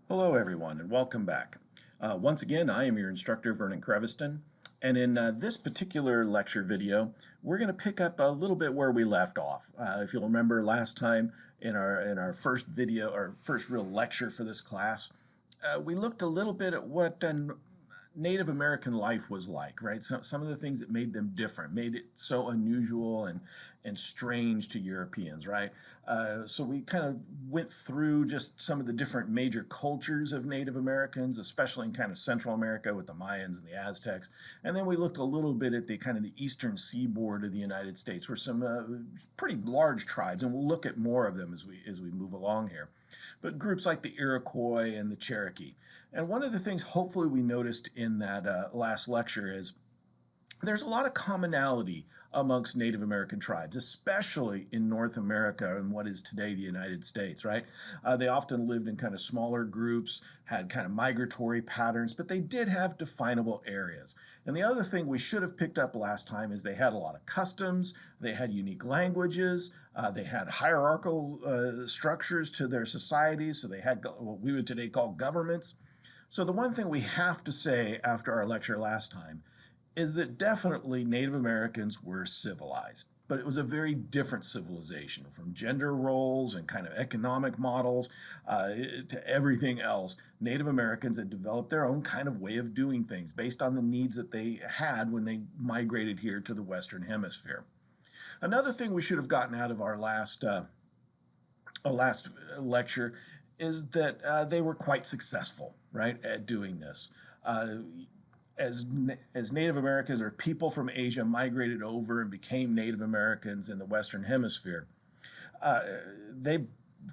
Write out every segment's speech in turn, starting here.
Hello everyone and welcome back. Once again, I am your instructor Vernon Creviston, and in this particular lecture video, we're going to pick up a little bit where we left off. If you'll remember last time in our first video, our first real lecture for this class, we looked a little bit at what Native American life was like, right? Some of the things that made them different, made it so unusual and strange to Europeans, right? So we kind of went through just some of the different major cultures of Native Americans, especially in kind of Central America with the Mayans and the Aztecs. And then we looked a little bit at the kind of the eastern seaboard of the United States, where some pretty large tribes, and we'll look at more of them as we move along here. But groups like the Iroquois and the Cherokee. And one of the things hopefully we noticed in that last lecture is there's a lot of commonality amongst Native American tribes, especially in North America and what is today the United States, right? They often lived in kind of smaller groups, had kind of migratory patterns, but they did have definable areas. And the other thing we should have picked up last time is they had a lot of customs, they had unique languages, they had hierarchical structures to their societies, so they had what we would today call governments. So the one thing we have to say after our lecture last time is that definitely Native Americans were civilized, but it was a very different civilization, from gender roles and kind of economic models to everything else. Native Americans had developed their own kind of way of doing things based on the needs that they had when they migrated here to the Western Hemisphere. Another thing we should have gotten out of our last lecture is that they were quite successful, right, at doing this. As Native Americans or people from Asia migrated over and became Native Americans in the Western Hemisphere, they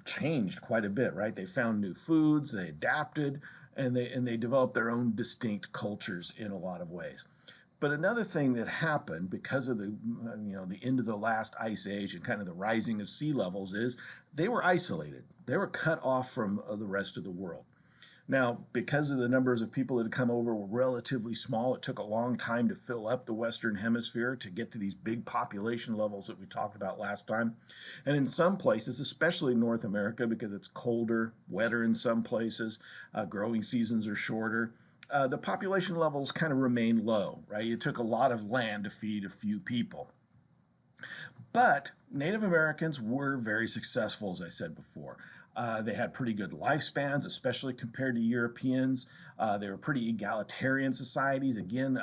changed quite a bit, right? They found new foods, they adapted, and they developed their own distinct cultures in a lot of ways. But another thing that happened because of the end of the last ice age and kind of the rising of sea levels is they were isolated. They were cut off from the rest of the world. Now, because of the numbers of people that had come over were relatively small, it took a long time to fill up the Western Hemisphere to get to these big population levels that we talked about last time. And in some places, especially North America, because it's colder, wetter in some places, growing seasons are shorter, the population levels kind of remain low, right? It took a lot of land to feed a few people. But Native Americans were very successful, as I said before. They had pretty good lifespans, especially compared to Europeans. They were pretty egalitarian societies. Again,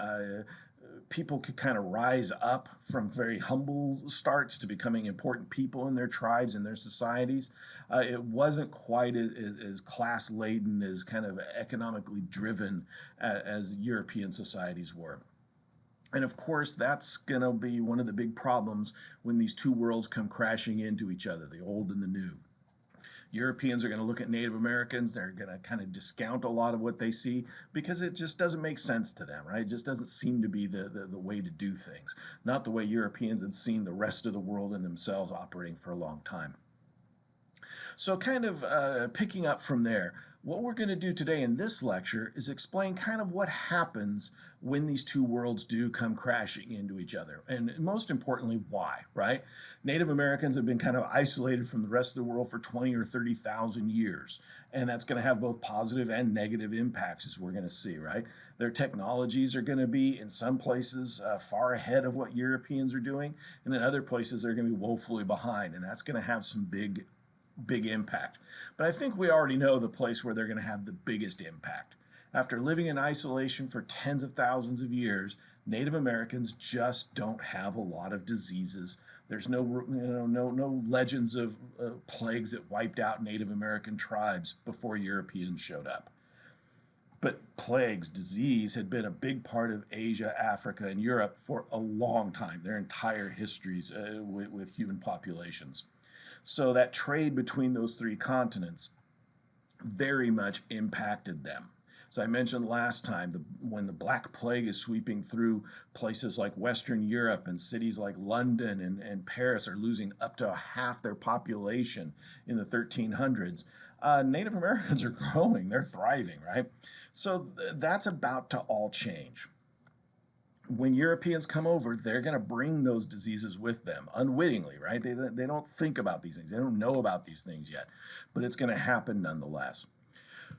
people could kind of rise up from very humble starts to becoming important people in their tribes and their societies. It wasn't quite as class-laden, as kind of economically driven as European societies were. And of course, that's going to be one of the big problems when these two worlds come crashing into each other, the old and the new. Europeans are going to look at Native Americans, they're going to kind of discount a lot of what they see because it just doesn't make sense to them, right? It just doesn't seem to be the way to do things. Not the way Europeans had seen the rest of the world and themselves operating for a long time. So kind of picking up from there, what we're going to do today in this lecture is explain kind of what happens when these two worlds do come crashing into each other. And most importantly, why, right? Native Americans have been kind of isolated from the rest of the world for 20 or 30,000 years. And that's going to have both positive and negative impacts, as we're going to see, right? Their technologies are going to be, in some places, far ahead of what Europeans are doing. And in other places, they're going to be woefully behind. And that's going to have some big impact. But I think we already know the place where they're going to have the biggest impact. After living in isolation for tens of thousands of years, Native Americans just don't have a lot of diseases. There's no legends of plagues that wiped out Native American tribes before Europeans showed up. But plagues, disease, had been a big part of Asia, Africa, and Europe for a long time, their entire histories with human populations. So that trade between those three continents very much impacted them. As I mentioned last time, when the Black Plague is sweeping through places like Western Europe, and cities like London and Paris are losing up to half their population in the 1300s, Native Americans are growing, they're thriving, right? So that's about to all change. When Europeans come over, they're going to bring those diseases with them unwittingly, right? They don't think about these things. They don't know about these things yet, but it's going to happen nonetheless.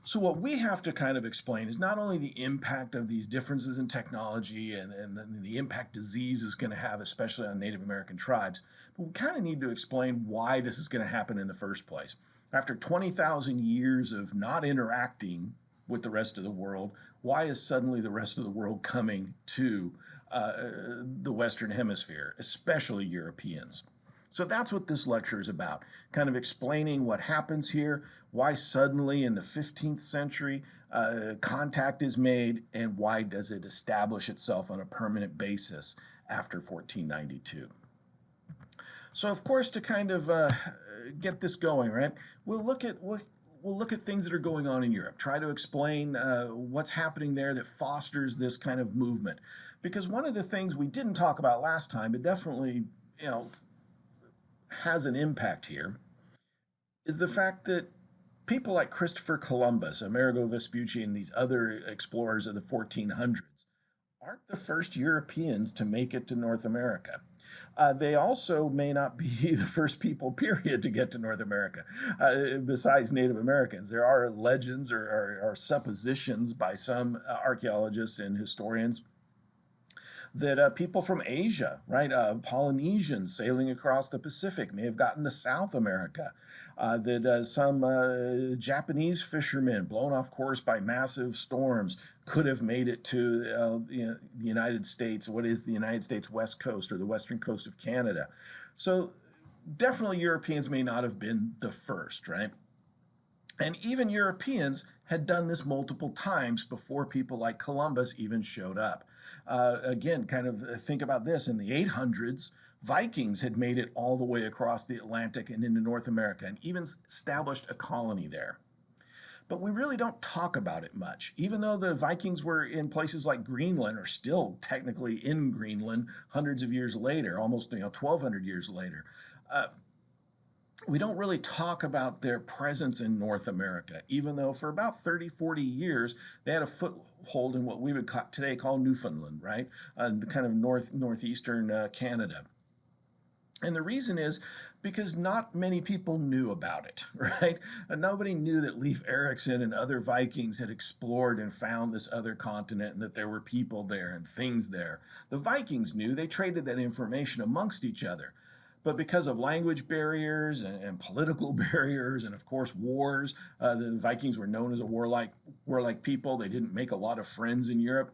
So what we have to kind of explain is not only the impact of these differences in technology and the impact disease is going to have, especially on Native American tribes, but we kind of need to explain why this is going to happen in the first place. After 20,000 years of not interacting with the rest of the world, why is suddenly the rest of the world coming to the Western Hemisphere, especially Europeans? So that's what this lecture is about, kind of explaining what happens here, why suddenly in the 15th century contact is made, and why does it establish itself on a permanent basis after 1492. So of course, to kind of get this going, right, we'll look at things that are going on in Europe, try to explain what's happening there that fosters this kind of movement. Because one of the things we didn't talk about last time, but definitely, you know, has an impact here, is the fact that people like Christopher Columbus, Amerigo Vespucci, and these other explorers of the 1400s aren't the first Europeans to make it to North America. They also may not be the first people, period, to get to North America. Besides Native Americans, there are legends or suppositions by some archaeologists and historians that people from Asia, right, Polynesians sailing across the Pacific may have gotten to South America, that some Japanese fishermen blown off course by massive storms could have made it to the United States, what is the United States West Coast or the western coast of Canada. So definitely Europeans may not have been the first, right? And even Europeans had done this multiple times before people like Columbus even showed up. Again, kind of think about this. In the 800s, Vikings had made it all the way across the Atlantic and into North America and even established a colony there. But we really don't talk about it much. Even though the Vikings were in places like Greenland, or still technically in Greenland hundreds of years later, almost 1,200 years later, we don't really talk about their presence in North America, even though for about 30, 40 years, they had a foothold in what we would today call Newfoundland, right? Kind of northeastern Canada. And the reason is because not many people knew about it, right? Nobody knew that Leif Erikson and other Vikings had explored and found this other continent and that there were people there and things there. The Vikings knew, they traded that information amongst each other. But because of language barriers and political barriers and, of course, wars, the Vikings were known as a warlike people. They didn't make a lot of friends in Europe.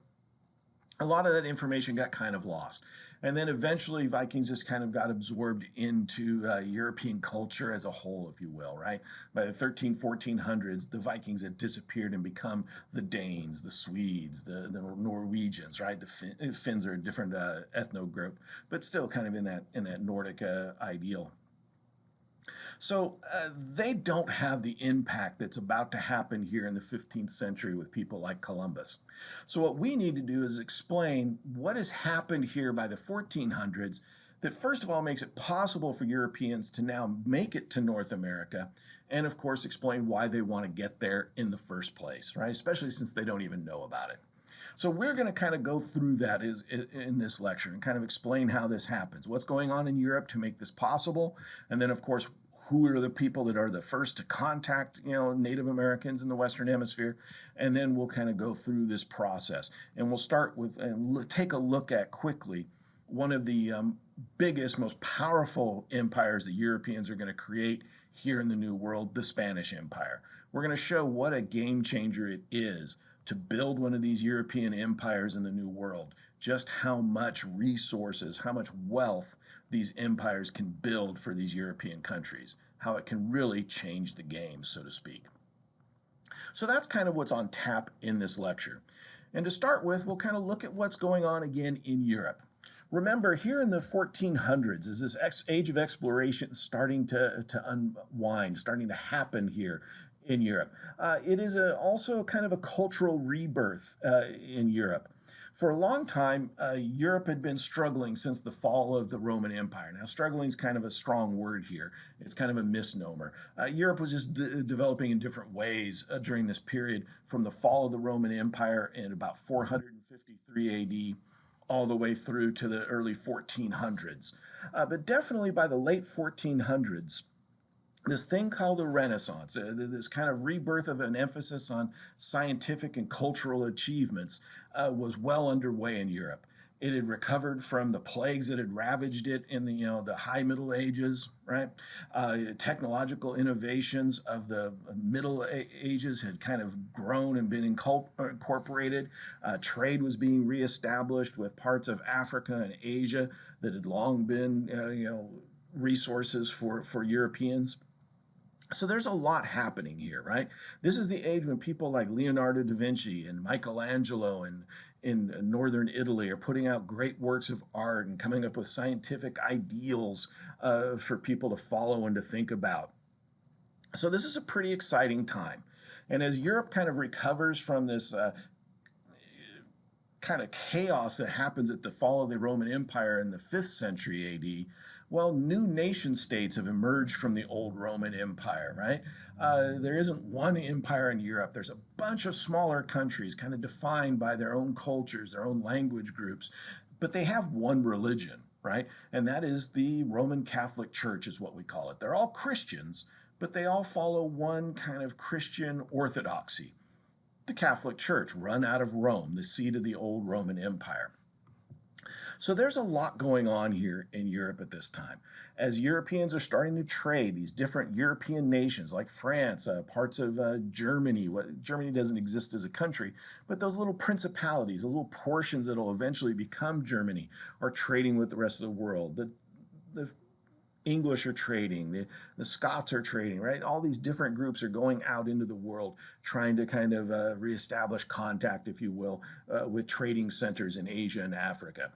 A lot of that information got kind of lost. And then eventually Vikings just kind of got absorbed into European culture as a whole, if you will, right? By the 1400s, the Vikings had disappeared and become the Danes, the Swedes, the Norwegians, right? The Finns are a different ethno group, but still kind of in that Nordic ideal. So they don't have the impact that's about to happen here in the 15th century with people like Columbus. So what we need to do is explain what has happened here by the 1400s that first of all makes it possible for Europeans to now make it to North America, and of course explain why they want to get there in the first place, right? Especially since they don't even know about it. So we're going to kind of go through that in this lecture and kind of explain how this happens, what's going on in Europe to make this possible, and then of course who are the people that are the first to contact, Native Americans in the Western Hemisphere, and then we'll kind of go through this process. And we'll start with and take a look at quickly one of the biggest, most powerful empires the Europeans are going to create here in the New World, the Spanish Empire. We're going to show what a game changer it is to build one of these European empires in the New World, just how much resources, how much wealth these empires can build for these European countries, how it can really change the game, so to speak. So that's kind of what's on tap in this lecture. And to start with, we'll kind of look at what's going on again in Europe. Remember, here in the 1400s is this age of exploration starting to unwind, starting to happen here in Europe. It is also kind of a cultural rebirth in Europe. For a long time, Europe had been struggling since the fall of the Roman Empire. Now, struggling is kind of a strong word here. It's kind of a misnomer. Europe was just developing in different ways during this period from the fall of the Roman Empire in about 453 AD all the way through to the early 1400s. But definitely by the late 1400s, this thing called the Renaissance, this kind of rebirth of an emphasis on scientific and cultural achievements, was well underway in Europe. It had recovered from the plagues that had ravaged it in the High Middle Ages, right? Technological innovations of the Middle Ages had kind of grown and been incorporated. Trade was being reestablished with parts of Africa and Asia that had long been, resources for Europeans. So there's a lot happening here, right? This is the age when people like Leonardo da Vinci and Michelangelo and in northern Italy are putting out great works of art and coming up with scientific ideals for people to follow and to think about. So this is a pretty exciting time. And as Europe kind of recovers from this kind of chaos that happens at the fall of the Roman Empire in the 5th century AD, well, new nation states have emerged from the old Roman Empire, right? There isn't one empire in Europe. There's a bunch of smaller countries kind of defined by their own cultures, their own language groups, but they have one religion, right? And that is the Roman Catholic Church is what we call it. They're all Christians, but they all follow one kind of Christian orthodoxy. The Catholic Church, run out of Rome, the seat of the old Roman Empire. So there's a lot going on here in Europe at this time. As Europeans are starting to trade, these different European nations like France, parts of Germany, Germany doesn't exist as a country, but those little principalities, the little portions that will eventually become Germany, are trading with the rest of the world. The English are trading, the Scots are trading, right? All these different groups are going out into the world trying to kind of reestablish contact, if you will, with trading centers in Asia and Africa.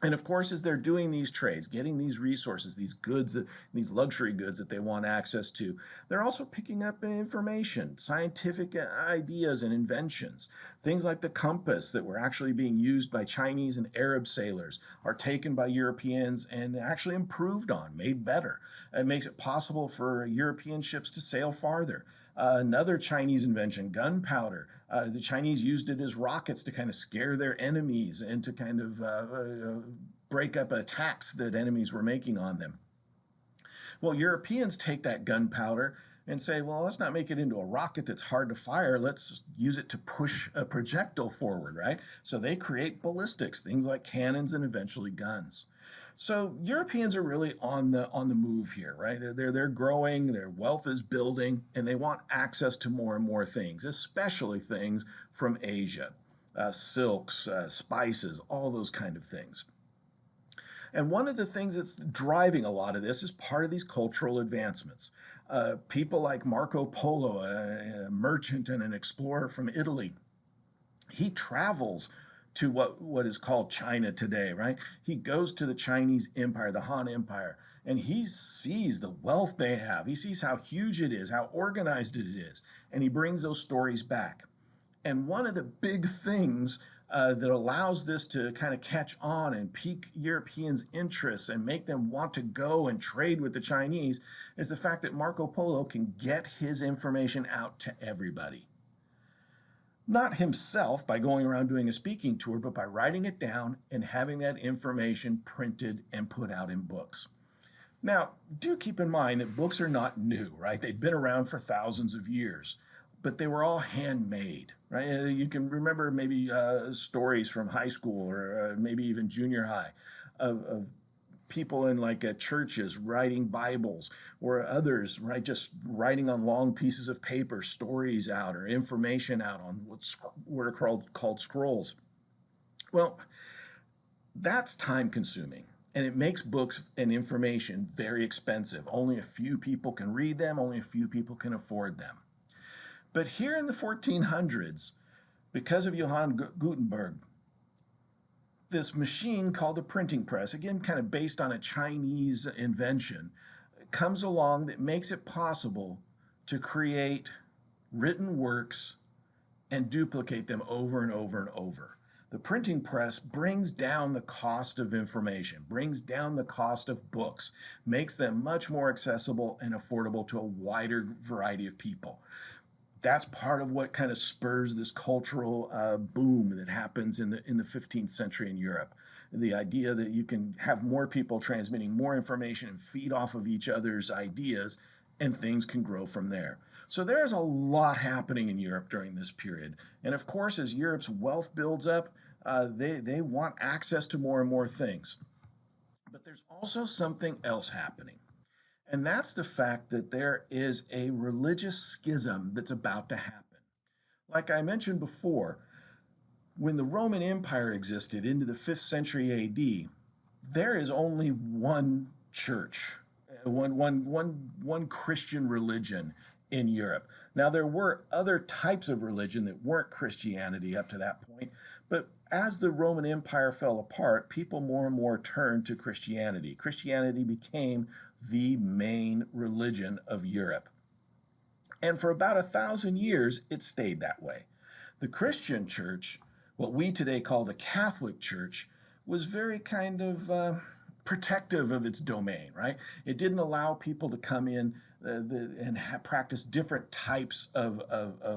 And of course, as they're doing these trades, getting these resources, these goods, these luxury goods that they want access to, they're also picking up information, scientific ideas and inventions. Things like the compass that were actually being used by Chinese and Arab sailors are taken by Europeans and actually improved on, made better. It makes it possible for European ships to sail farther. Another Chinese invention, gunpowder. The Chinese used it as rockets to kind of scare their enemies and to kind of break up attacks that enemies were making on them. Well, Europeans take that gunpowder and say, well, let's not make it into a rocket that's hard to fire. Let's use it to push a projectile forward, right? So they create ballistics, things like cannons and eventually guns. So Europeans are really on the move here, right? They're growing, their wealth is building, and they want access to more and more things, especially things from Asia, silks, spices, all those kind of things. And one of the things that's driving a lot of this is part of these cultural advancements. People like Marco Polo, a merchant and an explorer from Italy, he travels to what is called China today, right? He goes to the Chinese Empire, the Han Empire, and he sees the wealth they have. He sees how huge it is, how organized it is, and he brings those stories back. And one of the big things that allows this to kind of catch on and pique Europeans' interests and make them want to go and trade with the Chinese is the fact that Marco Polo can get his information out to everybody. Not himself by going around doing a speaking tour, but by writing it down and having that information printed and put out in books. Now, do keep in mind that books are not new, right? They'd been around for thousands of years, but they were all handmade, right? You can remember maybe stories from high school or maybe even junior high of people in like churches writing Bibles, or others, right, just writing on long pieces of paper stories out or information out on what are called scrolls. Well, that's time consuming. And it makes books and information very expensive. Only a few people can read them, only a few people can afford them. But here in the 1400s, because of Johann Gutenberg, this machine called a printing press, again, kind of based on a Chinese invention, comes along that makes it possible to create written works and duplicate them over and over and over. The printing press brings down the cost of information, brings down the cost of books, makes them much more accessible and affordable to a wider variety of people. That's part of what kind of spurs this cultural boom that happens in the 15th century in Europe. The idea that you can have more people transmitting more information and feed off of each other's ideas and things can grow from there. So there's a lot happening in Europe during this period. And of course, as Europe's wealth builds up, they want access to more and more things. But there's also something else happening. And that's the fact that there is a religious schism that's about to happen. Like I mentioned before, when the Roman Empire existed into the 5th century AD, there is only one church, one Christian religion in Europe. Now, there were other types of religion that weren't Christianity up to that point, but as the Roman Empire fell apart, people more and more turned to Christianity. Christianity became the main religion of Europe. And for about 1,000 years, it stayed that way. The Christian church, what we today call the Catholic Church, was very kind of protective of its domain, right? It didn't allow people to come in and practice different types of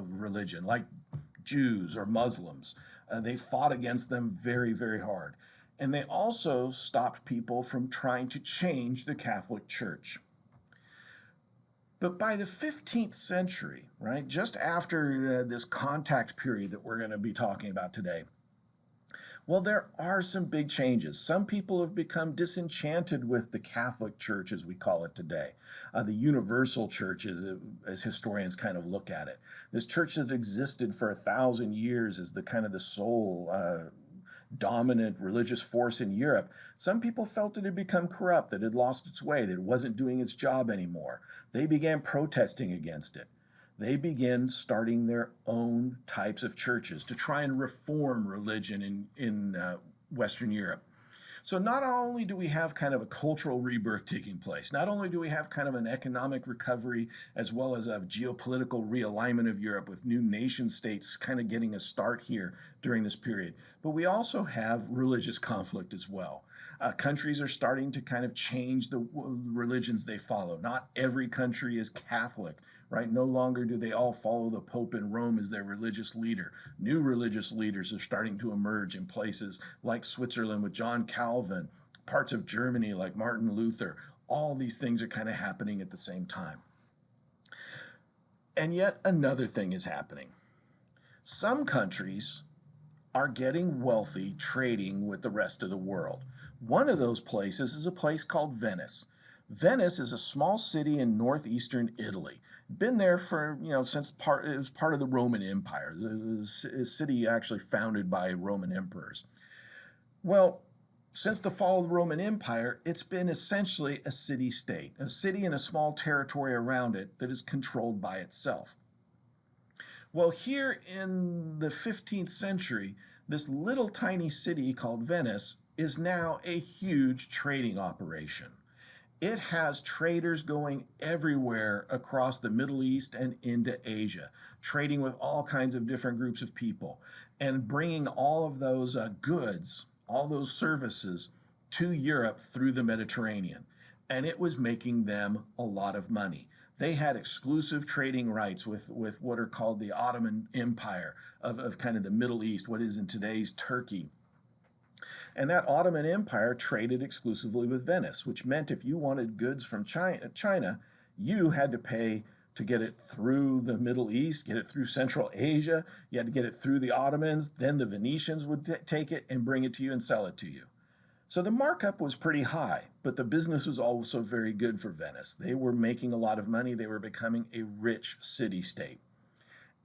religion, like Jews or Muslims. They fought against them very, very hard. And they also stopped people from trying to change the Catholic Church. But by the 15th century, right, just after this contact period that we're going to be talking about today, well, there are some big changes. Some people have become disenchanted with the Catholic Church, as we call it today. The universal church, as historians kind of look at it. This church that existed for 1,000 years as the kind of the sole dominant religious force in Europe. Some people felt it had become corrupt, that it had lost its way, that it wasn't doing its job anymore. They began protesting against it. They began starting their own types of churches to try and reform religion in Western Europe. So not only do we have kind of a cultural rebirth taking place, not only do we have kind of an economic recovery as well as a geopolitical realignment of Europe with new nation states kind of getting a start here during this period, but we also have religious conflict as well. Countries are starting to kind of change the religions they follow. Not every country is Catholic, right? No longer do they all follow the Pope in Rome as their religious leader. New religious leaders are starting to emerge in places like Switzerland with John Calvin, parts of Germany like Martin Luther. All these things are kind of happening at the same time. And yet another thing is happening. Some countries are getting wealthy trading with the rest of the world. One of those places is a place called Venice. Venice is a small city in northeastern Italy. Been there for, since it was part of the Roman Empire. It was a city actually founded by Roman emperors. Well, since the fall of the Roman Empire, it's been essentially a city-state, a city and a small territory around it that is controlled by itself. Well, here in the 15th century, this little tiny city called Venice is now a huge trading operation. It has traders going everywhere across the Middle East and into Asia, trading with all kinds of different groups of people and bringing all of those goods, all those services to Europe through the Mediterranean. And it was making them a lot of money. They had exclusive trading rights with what are called the Ottoman Empire of kind of the Middle East, what is in today's Turkey. And that Ottoman Empire traded exclusively with Venice, which meant if you wanted goods from China, you had to pay to get it through the Middle East, get it through Central Asia, you had to get it through the Ottomans, then the Venetians would take it and bring it to you and sell it to you. So the markup was pretty high, but the business was also very good for Venice. They were making a lot of money. They were becoming a rich city-state.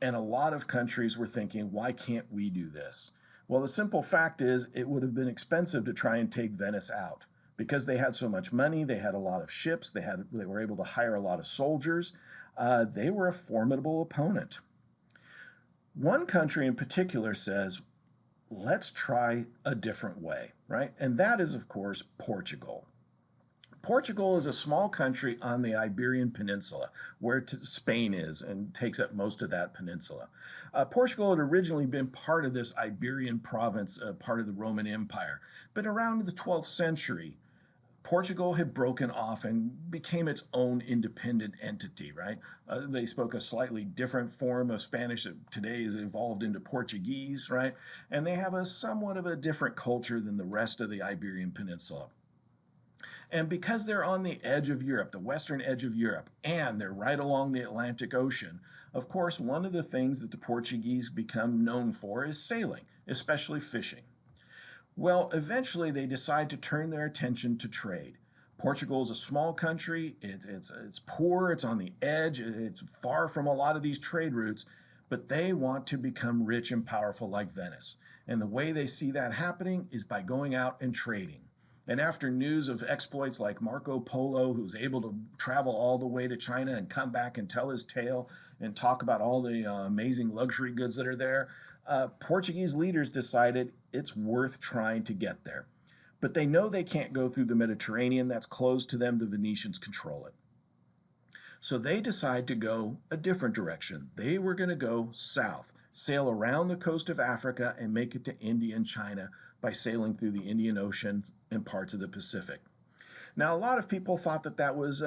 And a lot of countries were thinking, why can't we do this? Well, the simple fact is it would have been expensive to try and take Venice out. Because they had so much money, they had a lot of ships, they were able to hire a lot of soldiers. They were a formidable opponent. One country in particular says, let's try a different way, right? And that is, of course, Portugal. Portugal is a small country on the Iberian Peninsula, where Spain is and takes up most of that peninsula. Portugal had originally been part of this Iberian province, part of the Roman Empire. But around the 12th century, Portugal had broken off and became its own independent entity, right? They spoke a slightly different form of Spanish that today has evolved into Portuguese, right? And they have a somewhat of a different culture than the rest of the Iberian Peninsula. And because they're on the edge of Europe, the western edge of Europe, and they're right along the Atlantic Ocean, of course, one of the things that the Portuguese become known for is sailing, especially fishing. Well, eventually they decide to turn their attention to trade. Portugal is a small country, it's poor, it's on the edge, it's far from a lot of these trade routes, but they want to become rich and powerful like Venice. And the way they see that happening is by going out and trading. And after news of exploits like Marco Polo, who's able to travel all the way to China and come back and tell his tale and talk about all the amazing luxury goods that are there, Portuguese leaders decided it's worth trying to get there. But they know they can't go through the Mediterranean, that's closed to them, the Venetians control it. So they decide to go a different direction. They were going to go south, sail around the coast of Africa, and make it to India and China by sailing through the Indian Ocean and parts of the Pacific. Now, a lot of people thought that that was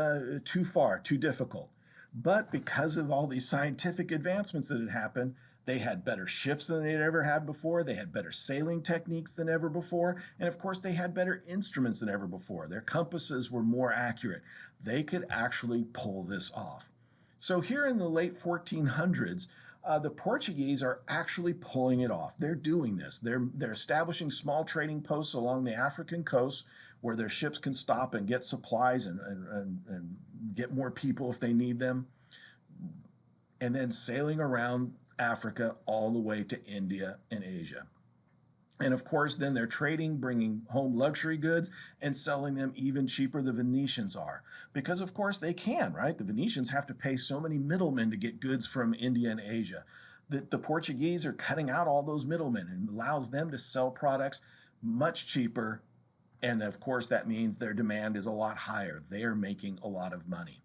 too far, too difficult. But because of all these scientific advancements that had happened, they had better ships than they'd ever had before. They had better sailing techniques than ever before. And of course, they had better instruments than ever before. Their compasses were more accurate. They could actually pull this off. So here in the late 1400s, the Portuguese are actually pulling it off. They're doing this. They're establishing small trading posts along the African coast where their ships can stop and get supplies and get more people if they need them. And then sailing around Africa all the way to India and Asia. And of course, then they're trading, bringing home luxury goods and selling them even cheaper than the Venetians are. Because of course they can, right? The Venetians have to pay so many middlemen to get goods from India and Asia. The Portuguese are cutting out all those middlemen and allows them to sell products much cheaper. And of course, that means their demand is a lot higher. They are making a lot of money.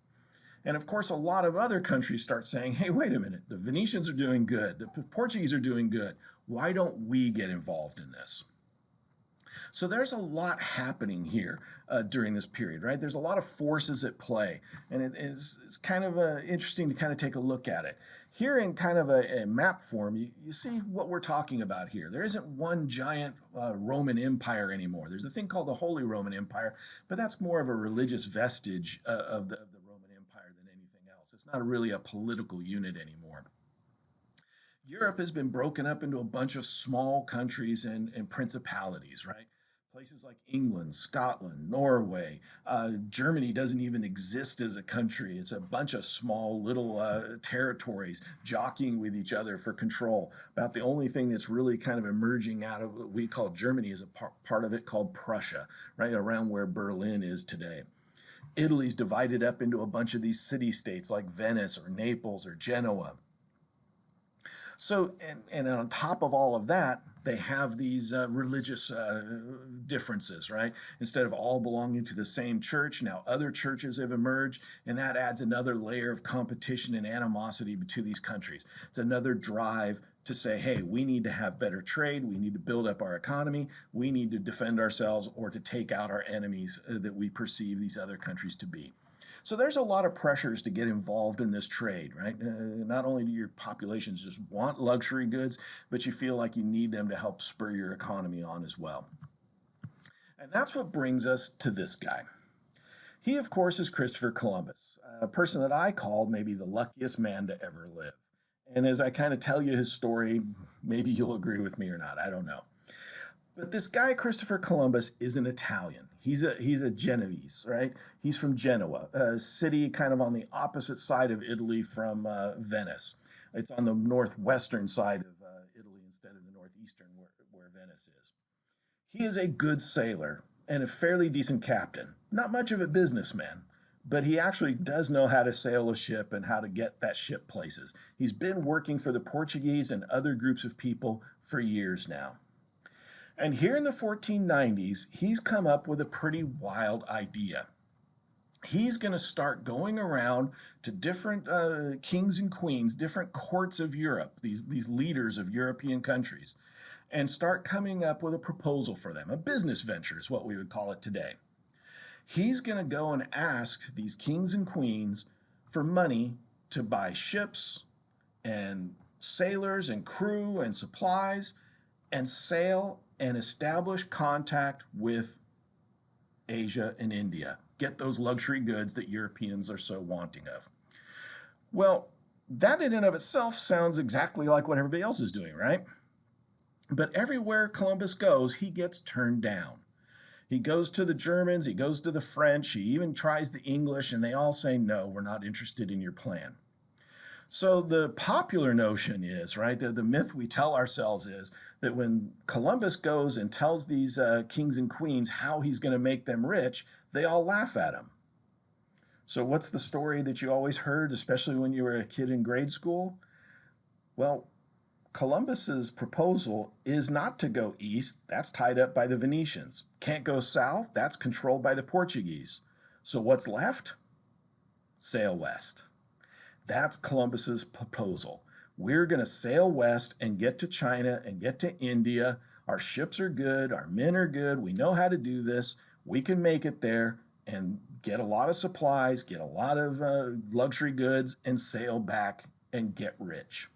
And of course, a lot of other countries start saying, hey, wait a minute, the Venetians are doing good, the Portuguese are doing good. Why don't we get involved in this? So there's a lot happening here during this period, right? There's a lot of forces at play, and it's kind of interesting to kind of take a look at it. Here in kind of a map form, you see what we're talking about here. There isn't one giant Roman Empire anymore. There's a thing called the Holy Roman Empire, but that's more of a religious vestige of the Roman Empire than anything else. It's not really a political unit anymore. Europe has been broken up into a bunch of small countries and principalities, right? Places like England, Scotland, Norway, Germany doesn't even exist as a country. It's a bunch of small little territories jockeying with each other for control. About the only thing that's really kind of emerging out of what we call Germany is a part of it called Prussia, right around where Berlin is today. Italy's divided up into a bunch of these city-states like Venice or Naples or Genoa. So, and on top of all of that, they have these religious differences, right? Instead of all belonging to the same church, now other churches have emerged, and that adds another layer of competition and animosity to these countries. It's another drive to say, hey, we need to have better trade, we need to build up our economy, we need to defend ourselves or to take out our enemies that we perceive these other countries to be. So there's a lot of pressures to get involved in this trade, right? Not only do your populations just want luxury goods, but you feel like you need them to help spur your economy on as well. And that's what brings us to this guy. He, of course, is Christopher Columbus, a person that I call maybe the luckiest man to ever live. And as I kind of tell you his story, maybe you'll agree with me or not, I don't know. But this guy, Christopher Columbus, is an Italian. He's a Genovese, right? He's from Genoa, a city kind of on the opposite side of Italy from Venice. It's on the northwestern side of Italy instead of the northeastern where Venice is. He is a good sailor and a fairly decent captain. Not much of a businessman, but he actually does know how to sail a ship and how to get that ship places. He's been working for the Portuguese and other groups of people for years now. And here in the 1490s, he's come up with a pretty wild idea. He's going to start going around to different kings and queens, different courts of Europe, these leaders of European countries, and start coming up with a proposal for them. A business venture is what we would call it today. He's going to go and ask these kings and queens for money to buy ships and sailors and crew and supplies and sail and establish contact with Asia, and India. Get those luxury goods that Europeans are so wanting of. Well, that in and of itself sounds exactly like what everybody else is doing, right? But everywhere Columbus goes, he gets turned down. He goes to the Germans, he goes to the French, he even tries the English, and they all say, no, we're not interested in your plan. So the popular notion is, right, the myth we tell ourselves is that when Columbus goes and tells these kings and queens how he's going to make them rich, they all laugh at him. So what's the story that you always heard, especially when you were a kid in grade school? Well, Columbus's proposal is not to go east. That's tied up by the Venetians. Can't go south. That's controlled by the Portuguese. So what's left? Sail west. That's Columbus's proposal. We're going to sail west and get to China and get to India. Our ships are good. Our men are good. We know how to do this. We can make it there and get a lot of supplies, get a lot of luxury goods, and sail back and get rich.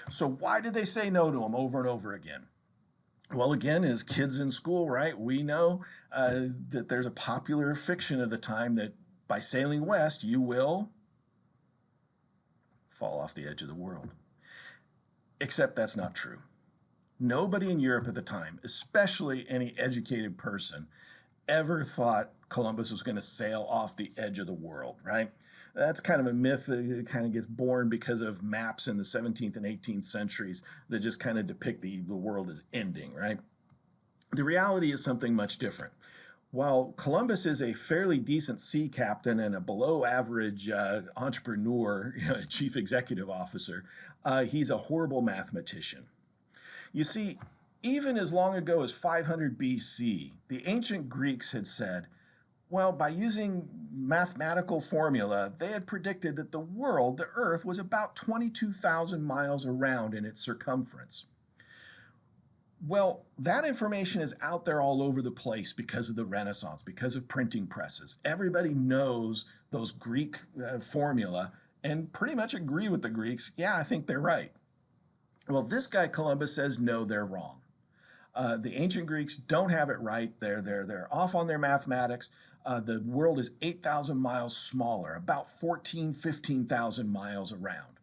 So why did they say no to him over and over again? Well, again, as kids in school, right, we know that there's a popular fiction of the time that by sailing west, you will fall off the edge of the world. Except that's not true. Nobody in Europe at the time, especially any educated person, ever thought Columbus was going to sail off the edge of the world, right? That's kind of a myth that kind of gets born because of maps in the 17th and 18th centuries that just kind of depict the world as ending, right? The reality is something much different. While Columbus is a fairly decent sea captain and a below average entrepreneur, chief executive officer, he's a horrible mathematician. You see, even as long ago as 500 BC, the ancient Greeks had said, well, by using mathematical formula, they had predicted that the world, the Earth, was about 22,000 miles around in its circumference. Well, that information is out there all over the place because of the Renaissance, because of printing presses. Everybody knows those Greek formula and pretty much agree with the Greeks. Yeah, I think they're right. Well, this guy Columbus says, no, they're wrong. The ancient Greeks don't have it right. They're off on their mathematics. The world is 8,000 miles smaller, about 15,000 miles around,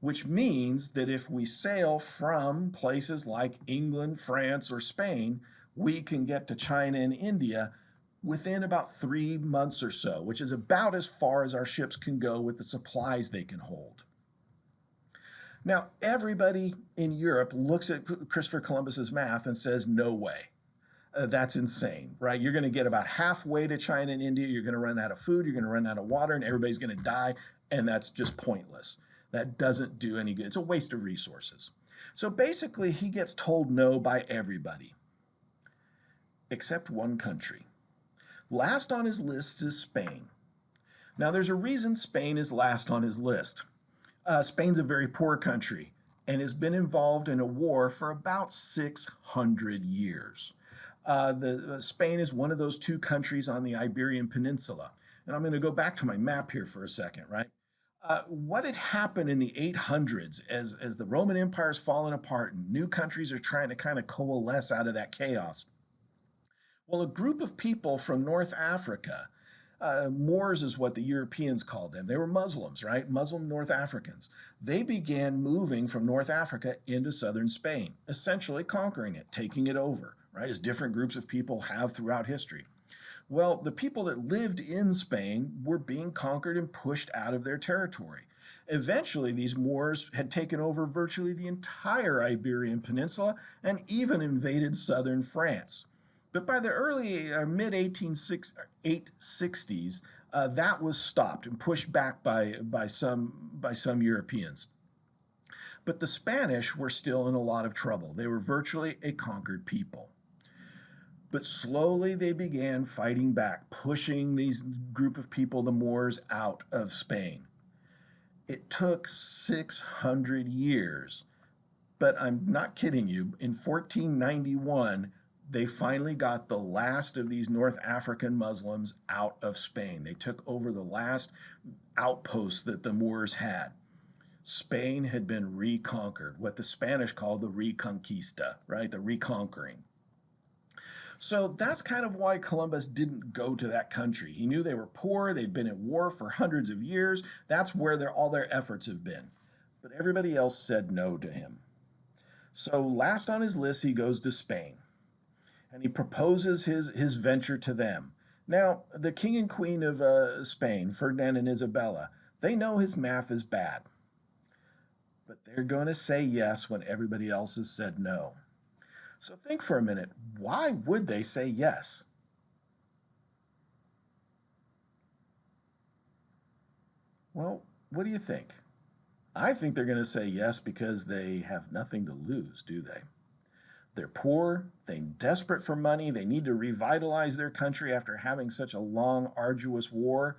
which means that if we sail from places like England, France, or Spain, we can get to China and India within about 3 months or so, which is about as far as our ships can go with the supplies they can hold. Now, everybody in Europe looks at Christopher Columbus's math and says, no way. That's insane, right? You're going to get about halfway to China and India. You're going to run out of food. You're going to run out of water, and everybody's going to die, and that's just pointless. That doesn't do any good. It's a waste of resources. So basically, he gets told no by everybody, except one country. Last on his list is Spain. Now, there's a reason Spain is last on his list. Spain's a very poor country and has been involved in a war for about 600 years. Spain is one of those two countries on the Iberian Peninsula. And I'm going to go back to my map here for a second, right? What had happened in the 800s as the Roman Empire is falling apart and new countries are trying to kind of coalesce out of that chaos? Well, a group of people from North Africa, Moors is what the Europeans called them. They were Muslims, right? Muslim North Africans. They began moving from North Africa into southern Spain, essentially conquering it, taking it over, right? As different groups of people have throughout history. Well, the people that lived in Spain were being conquered and pushed out of their territory. Eventually, these Moors had taken over virtually the entire Iberian Peninsula and even invaded southern France. But by the early mid-860s, that was stopped and pushed back by some Europeans. But the Spanish were still in a lot of trouble. They were virtually a conquered people. But slowly they began fighting back, pushing these group of people, the Moors, out of Spain. It took 600 years, but I'm not kidding you. In 1491, they finally got the last of these North African Muslims out of Spain. They took over the last outpost that the Moors had. Spain had been reconquered, what the Spanish called the Reconquista, right? The reconquering. So that's kind of why Columbus didn't go to that country. He knew they were poor, they'd been at war for hundreds of years. That's where all their efforts have been. But everybody else said no to him. So last on his list, he goes to Spain and he proposes his venture to them. Now, the king and queen of Spain, Ferdinand and Isabella, they know his math is bad, but they're going to say yes when everybody else has said no. So think for a minute, why would they say yes? Well, what do you think? I think they're going to say yes because they have nothing to lose, do they? They're poor, they're desperate for money, they need to revitalize their country after having such a long, arduous war.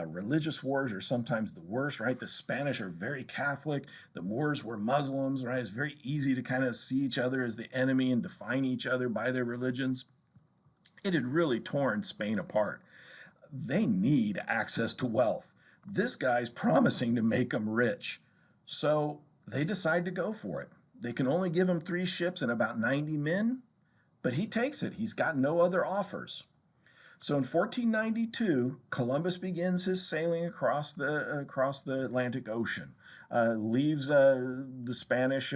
Religious wars are sometimes the worst, right? The Spanish are very Catholic, the Moors were Muslims, right? It's very easy to kind of see each other as the enemy and define each other by their religions. It had really torn Spain apart. They need access to wealth. This guy's promising to make them rich. So they decide to go for it. They can only give him 3 ships and about 90 men, but he takes it. He's got no other offers. So in 1492, Columbus begins his sailing across the Atlantic Ocean, leaves the Spanish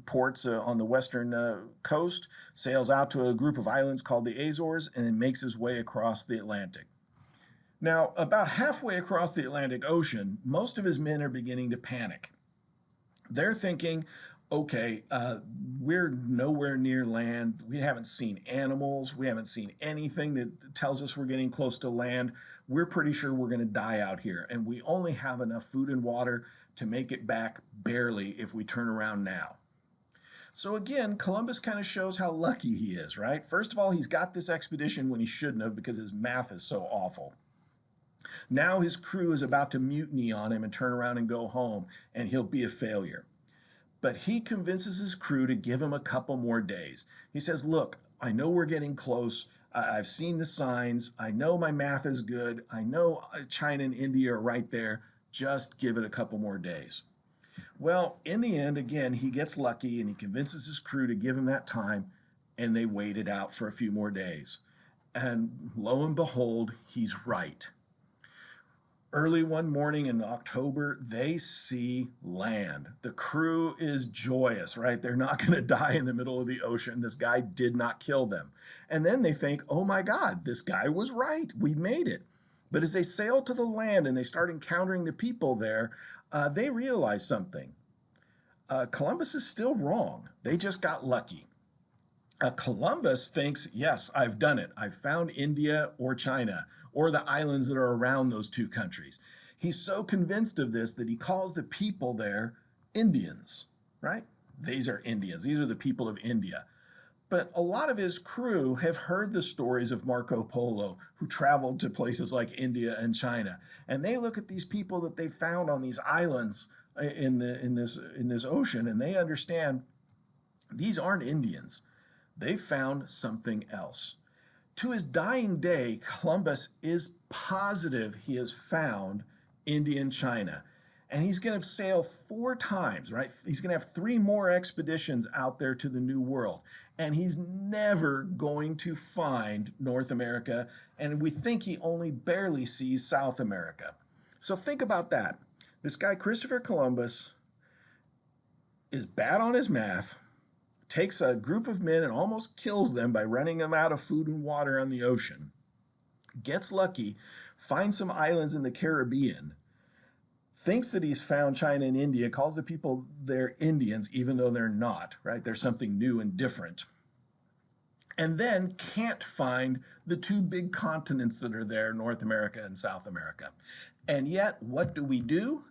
ports on the western coast, sails out to a group of islands called the Azores, and then makes his way across the Atlantic. Now, about halfway across the Atlantic Ocean, most of his men are beginning to panic. They're thinking, okay, we're nowhere near land. We haven't seen animals. We haven't seen anything that tells us we're getting close to land. We're pretty sure we're going to die out here. And we only have enough food and water to make it back barely if we turn around now. So again, Columbus kind of shows how lucky he is, right? First of all, he's got this expedition when he shouldn't have because his math is so awful. Now his crew is about to mutiny on him and turn around and go home, and he'll be a failure. But he convinces his crew to give him a couple more days. He says, look, I know we're getting close. I've seen the signs. I know my math is good. I know China and India are right there. Just give it a couple more days. Well, in the end, again, he gets lucky and he convinces his crew to give him that time, and they wait it out for a few more days. And lo and behold, he's right. Early one morning in October, they see land. The crew is joyous, right? They're not going to die in the middle of the ocean. This guy did not kill them. And then they think, oh my God, this guy was right. We made it. But as they sail to the land and they start encountering the people there, they realize something. Columbus is still wrong. They just got lucky. Columbus thinks, yes, I've done it. I've found India or China or the islands that are around those two countries. He's so convinced of this that he calls the people there Indians, right? These are Indians. These are the people of India. But a lot of his crew have heard the stories of Marco Polo, who traveled to places like India and China. And they look at these people that they found on these islands in this ocean, and they understand these aren't Indians. They found something else. To his dying day, Columbus is positive he has found India and China. And he's going to sail 4 times, right? He's going to have 3 more expeditions out there to the New World. And he's never going to find North America. And we think he only barely sees South America. So think about that. This guy, Christopher Columbus, is bad on his math, takes a group of men and almost kills them by running them out of food and water on the ocean, gets lucky, finds some islands in the Caribbean, thinks that he's found China and India, calls the people there Indians, even though they're not, right? They're something new and different. And then can't find the 2 big continents that are there, North America and South America. And yet, what do?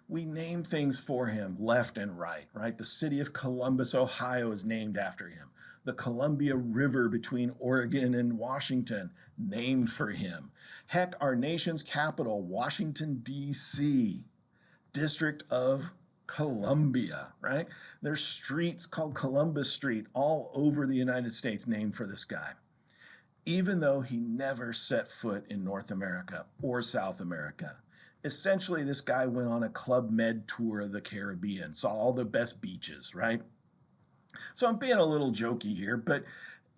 We name things for him left and right? The city of Columbus, Ohio is named after him. The Columbia River between Oregon and Washington, named for him. Heck, our nation's capital, Washington, D.C., District of Columbia, right? There's streets called Columbus Street all over the United States named for this guy, even though he never set foot in North America or South America. Essentially, this guy went on a Club Med tour of the Caribbean, saw all the best beaches, right? So I'm being a little jokey here, but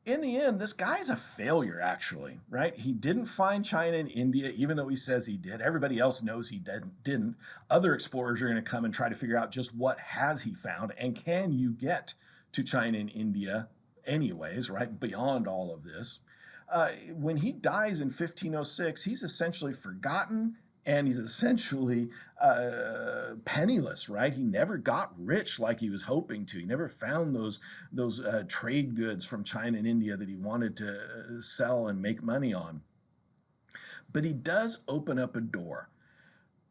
In the end, this guy's a failure, actually, right? He didn't find China and India, even though he says he did. Everybody else knows he didn't. Other explorers are going to come and try to figure out just what has he found, and can you get to China and India anyways, right? Beyond all of this. When he dies in 1506, he's essentially forgotten, and he's essentially penniless, right? He never got rich like he was hoping to. He never found those trade goods from China and India that he wanted to sell and make money on. But he does open up a door.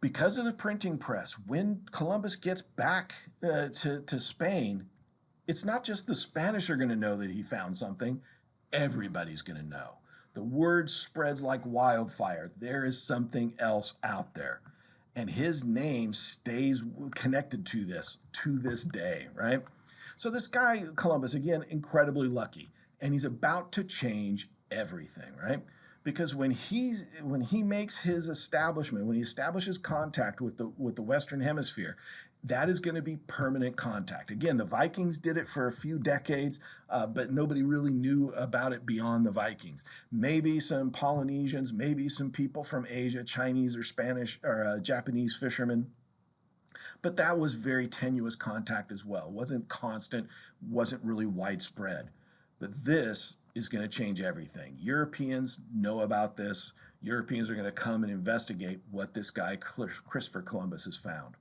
Because of the printing press, when Columbus gets back to Spain, it's not just the Spanish are going to know that he found something, everybody's going to know. The word spreads like wildfire. There is something else out there. And his name stays connected to this day, right? So this guy, Columbus, again, incredibly lucky. And he's about to change everything, right? Because when he makes his establishment, when he establishes contact with the Western Hemisphere, that is going to be permanent contact. Again, the Vikings did it for a few decades, but nobody really knew about it beyond the Vikings. Maybe some Polynesians, maybe some people from Asia, Chinese or Spanish or Japanese fishermen. But that was very tenuous contact as well. It wasn't constant, wasn't really widespread. But this is going to change everything. Europeans know about this. Europeans are going to come and investigate what this guy, Christopher Columbus, has found.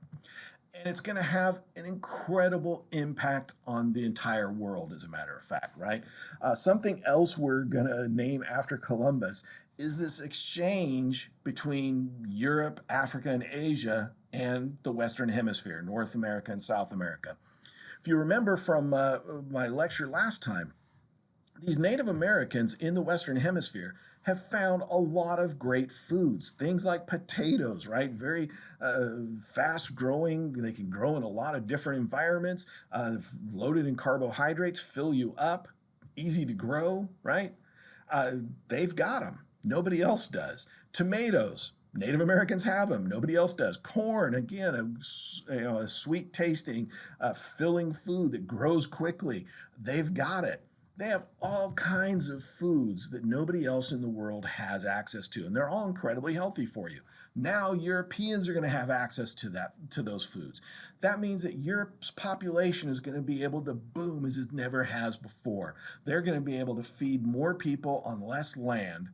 And it's going to have an incredible impact on the entire world, as a matter of fact, right? Something else we're going to name after Columbus is this exchange between Europe, Africa, and Asia and the Western Hemisphere, North America and South America. If you remember from my lecture last time, these Native Americans in the Western Hemisphere have found a lot of great foods, things like potatoes, right? Very fast growing. They can grow in a lot of different environments, loaded in carbohydrates, fill you up, easy to grow, right? They've got them. Nobody else does. Tomatoes. Native Americans have them. Nobody else does. Corn, again, a sweet tasting, filling food that grows quickly. They've got it. They have all kinds of foods that nobody else in the world has access to, and they're all incredibly healthy for you. Now Europeans are going to have access to those foods. That means that Europe's population is going to be able to boom as it never has before. They're going to be able to feed more people on less land,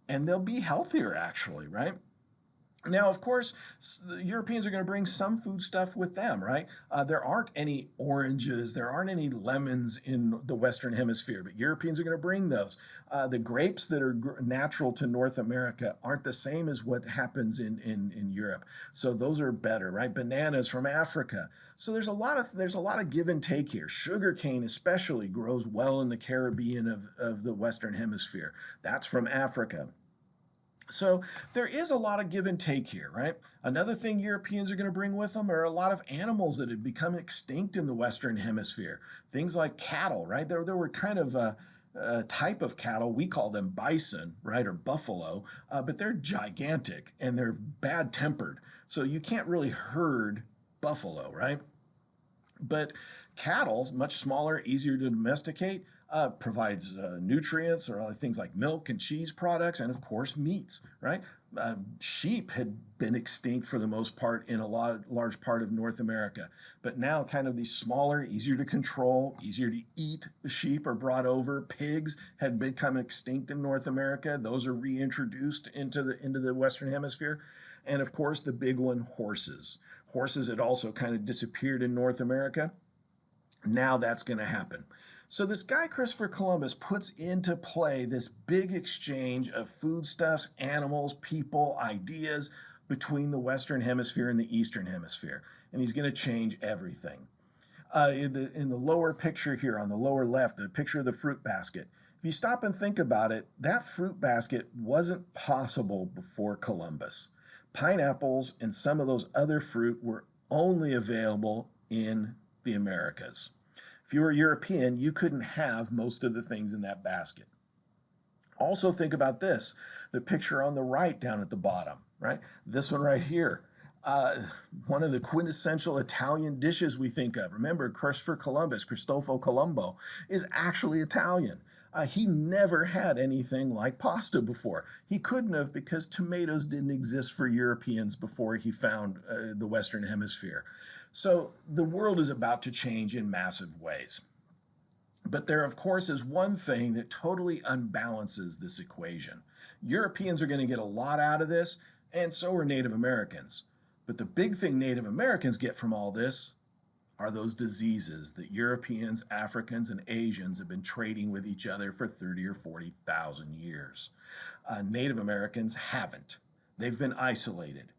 and they'll be healthier actually, right? Now, of course, the Europeans are going to bring some food stuff with them, right? There aren't any oranges, there aren't any lemons in the Western Hemisphere, but Europeans are going to bring those. The grapes that are natural to North America aren't the same as what happens in Europe, so those are better, right? Bananas from Africa. So there's a lot of give and take here. Sugarcane especially grows well in the Caribbean of the Western Hemisphere. That's from Africa. So there is a lot of give and take here, right? Another thing Europeans are going to bring with them are a lot of animals that have become extinct in the Western Hemisphere. Things like cattle, right? There were kind of a type of cattle, we call them bison, right, or buffalo, but they're gigantic and they're bad tempered. So you can't really herd buffalo, right? But cattle, much smaller, easier to domesticate, provides nutrients or other things like milk and cheese products, and of course meats, right? Sheep had been extinct for the most part in a large part of North America, but now kind of these smaller, easier to control, easier to eat sheep are brought over. Pigs had become extinct in North America; those are reintroduced into the Western Hemisphere, and of course the big one, horses. Horses had also kind of disappeared in North America. Now that's going to happen. So this guy, Christopher Columbus, puts into play this big exchange of foodstuffs, animals, people, ideas between the Western Hemisphere and the Eastern Hemisphere. And he's going to change everything. In the lower picture here, on the lower left, a picture of the fruit basket. If you stop and think about it, that fruit basket wasn't possible before Columbus. Pineapples and some of those other fruit were only available in the Americas. If you were European, you couldn't have most of the things in that basket. Also think about this, the picture on the right down at the bottom, right? This one right here. One of the quintessential Italian dishes we think of. Remember, Christopher Columbus, Cristoforo Colombo, is actually Italian. He never had anything like pasta before. He couldn't have because tomatoes didn't exist for Europeans before he found the Western Hemisphere. So the world is about to change in massive ways. But there, of course, is one thing that totally unbalances this equation. Europeans are going to get a lot out of this, and so are Native Americans. But the big thing Native Americans get from all this are those diseases that Europeans, Africans, and Asians have been trading with each other for 30 or 40,000 years. Native Americans haven't. They've been isolated.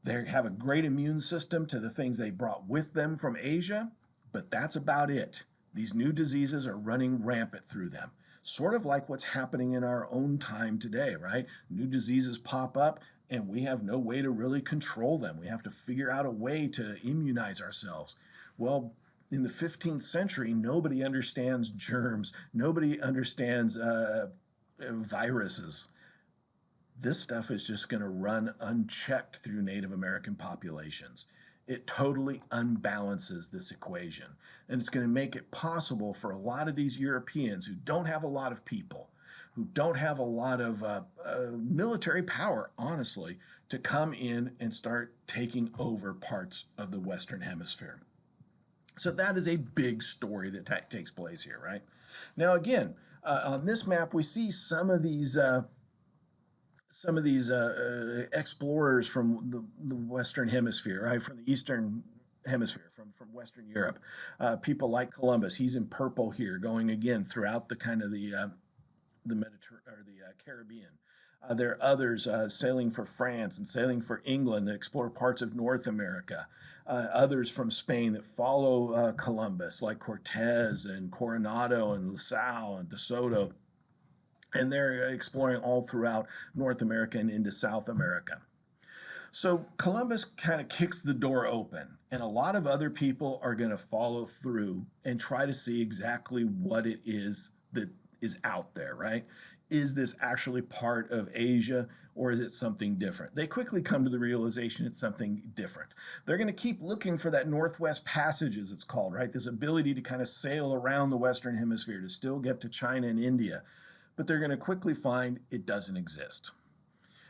They have a great immune system to the things they brought with them from Asia, but that's about it. These new diseases are running rampant through them. Sort of like what's happening in our own time today, right? New diseases pop up and we have no way to really control them. We have to figure out a way to immunize ourselves. Well, in the 15th century, nobody understands germs. Nobody understands viruses. This stuff is just going to run unchecked through Native American populations. It totally unbalances this equation. And it's going to make it possible for a lot of these Europeans who don't have a lot of people, who don't have a lot of military power, honestly, to come in and start taking over parts of the Western Hemisphere. So that is a big story that takes place here, right? Now, again, on this map, we see some of these explorers from the Western Hemisphere, right, from the Eastern Hemisphere, from Western Europe. People like Columbus, he's in purple here, going again throughout the kind of the Mediterranean or the Caribbean. There are others sailing for France and sailing for England that explore parts of North America. Others from Spain that follow Columbus, like Cortez and Coronado and La Salle and De Soto. And they're exploring all throughout North America and into South America. So Columbus kind of kicks the door open, and a lot of other people are going to follow through and try to see exactly what it is that is out there, right? Is this actually part of Asia, or is it something different? They quickly come to the realization it's something different. They're going to keep looking for that Northwest Passage, as it's called, right? This ability to kind of sail around the Western Hemisphere to still get to China and India. But they're going to quickly find it doesn't exist.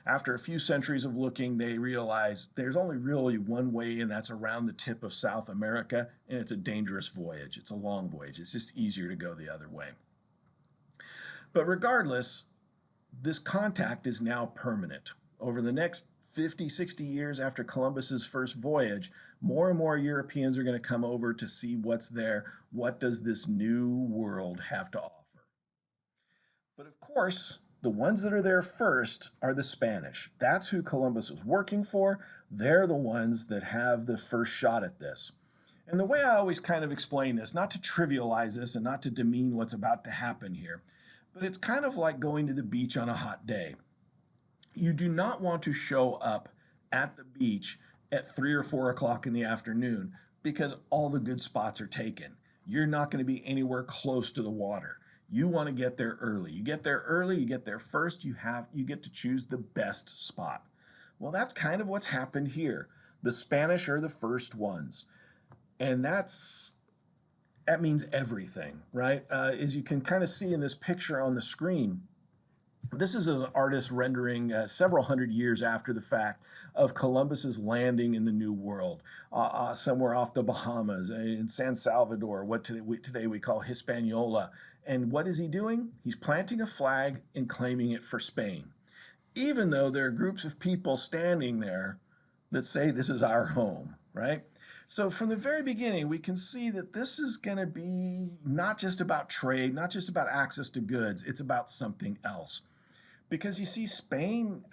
After a few centuries of looking, they realize there's only really one way, and that's around the tip of South America, and it's a dangerous voyage. It's a long voyage. It's just easier to go the other way. But regardless, this contact is now permanent. Over the next 50, 60 years after Columbus's first voyage, more and more Europeans are going to come over to see what's there. What does this new world have to offer? But of course, the ones that are there first are the Spanish. That's who Columbus was working for. They're the ones that have the first shot at this. And the way I always kind of explain this, not to trivialize this and not to demean what's about to happen here, but it's kind of like going to the beach on a hot day. You do not want to show up at the beach at 3 or 4 o'clock in the afternoon because all the good spots are taken. You're not going to be anywhere close to the water. You want to get there early. You get there early, you get there first, you get to choose the best spot. Well, that's kind of what's happened here. The Spanish are the first ones. And that means everything, right? As you can kind of see in this picture on the screen, this is an artist rendering several hundred years after the fact of Columbus's landing in the New World, somewhere off the Bahamas, in San Salvador, what today we call Hispaniola. And what is he doing? He's planting a flag and claiming it for Spain, even though there are groups of people standing there that say this is our home, right? So from the very beginning, we can see that this is going to be not just about trade, not just about access to goods, it's about something else. Because you see, Spain,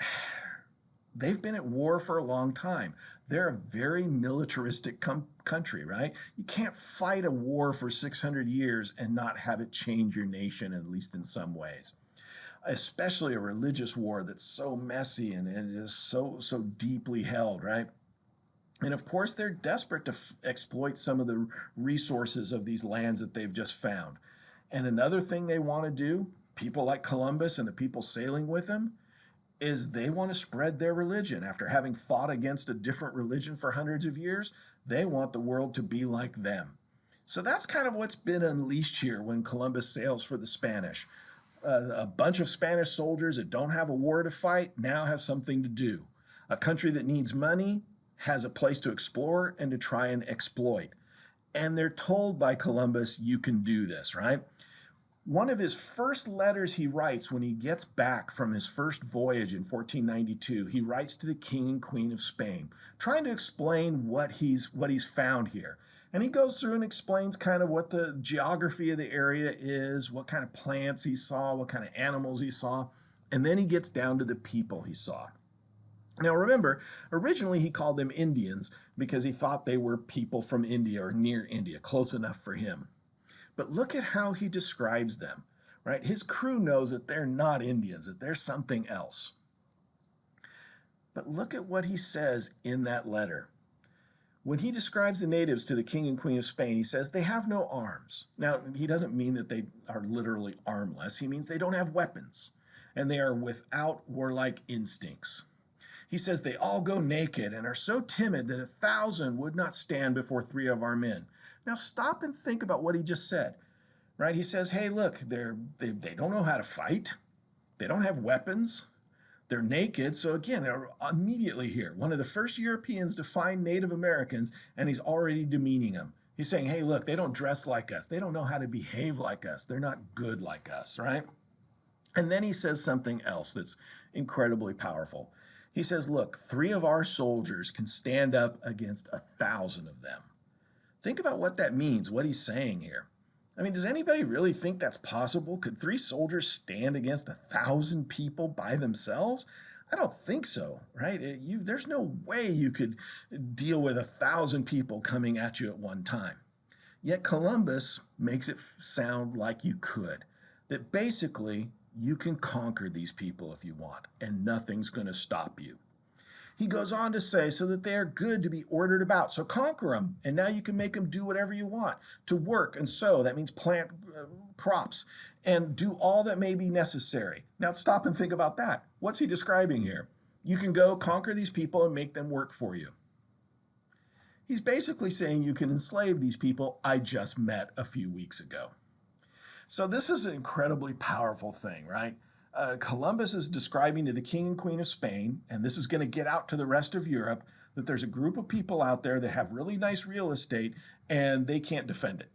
they've been at war for a long time. They're a very militaristic country, right? You can't fight a war for 600 years and not have it change your nation, at least in some ways. Especially a religious war that's so messy and is so deeply held, right? And of course, they're desperate to exploit some of the resources of these lands that they've just found. And another thing they want to do, people like Columbus and the people sailing with him, is they want to spread their religion. After having fought against a different religion for hundreds of years, they want the world to be like them. So that's kind of what's been unleashed here when Columbus sails for the Spanish. A bunch of Spanish soldiers that don't have a war to fight now have something to do. A country that needs money has a place to explore and to try and exploit. And they're told by Columbus, you can do this, right? One of his first letters he writes when he gets back from his first voyage in 1492, he writes to the King and Queen of Spain, trying to explain what he's found here. And he goes through and explains kind of what the geography of the area is, what kind of plants he saw, what kind of animals he saw, and then he gets down to the people he saw. Now remember, originally he called them Indians because he thought they were people from India or near India, close enough for him. But look at how he describes them, right? His crew knows that they're not Indians, that they're something else. But look at what he says in that letter. When he describes the natives to the King and Queen of Spain, he says they have no arms. Now, he doesn't mean that they are literally armless. He means they don't have weapons, and they are without warlike instincts. He says they all go naked and are so timid that 1,000 would not stand before 3 of our men. Now stop and think about what he just said, right? He says, hey, look, they don't know how to fight. They don't have weapons. They're naked. So again, they're immediately here. One of the first Europeans to find Native Americans, and he's already demeaning them. He's saying, hey, look, they don't dress like us. They don't know how to behave like us. They're not good like us, right? And then he says something else that's incredibly powerful. He says, look, 3 of our soldiers can stand up against 1,000 of them. Think about what that means, what he's saying here. I mean, does anybody really think that's possible? Could 3 soldiers stand against 1,000 people by themselves? I don't think so, right? There's no way you could deal with 1,000 people coming at you at one time. Yet Columbus makes it sound like you could, that basically you can conquer these people if you want, and nothing's going to stop you. He goes on to say, so that they are good to be ordered about. So conquer them, and now you can make them do whatever you want. To work and sow, that means plant crops, and do all that may be necessary. Now stop and think about that. What's he describing here? You can go conquer these people and make them work for you. He's basically saying you can enslave these people I just met a few weeks ago. So this is an incredibly powerful thing, right? Columbus is describing to the King and Queen of Spain, and this is going to get out to the rest of Europe, that there's a group of people out there that have really nice real estate and they can't defend it.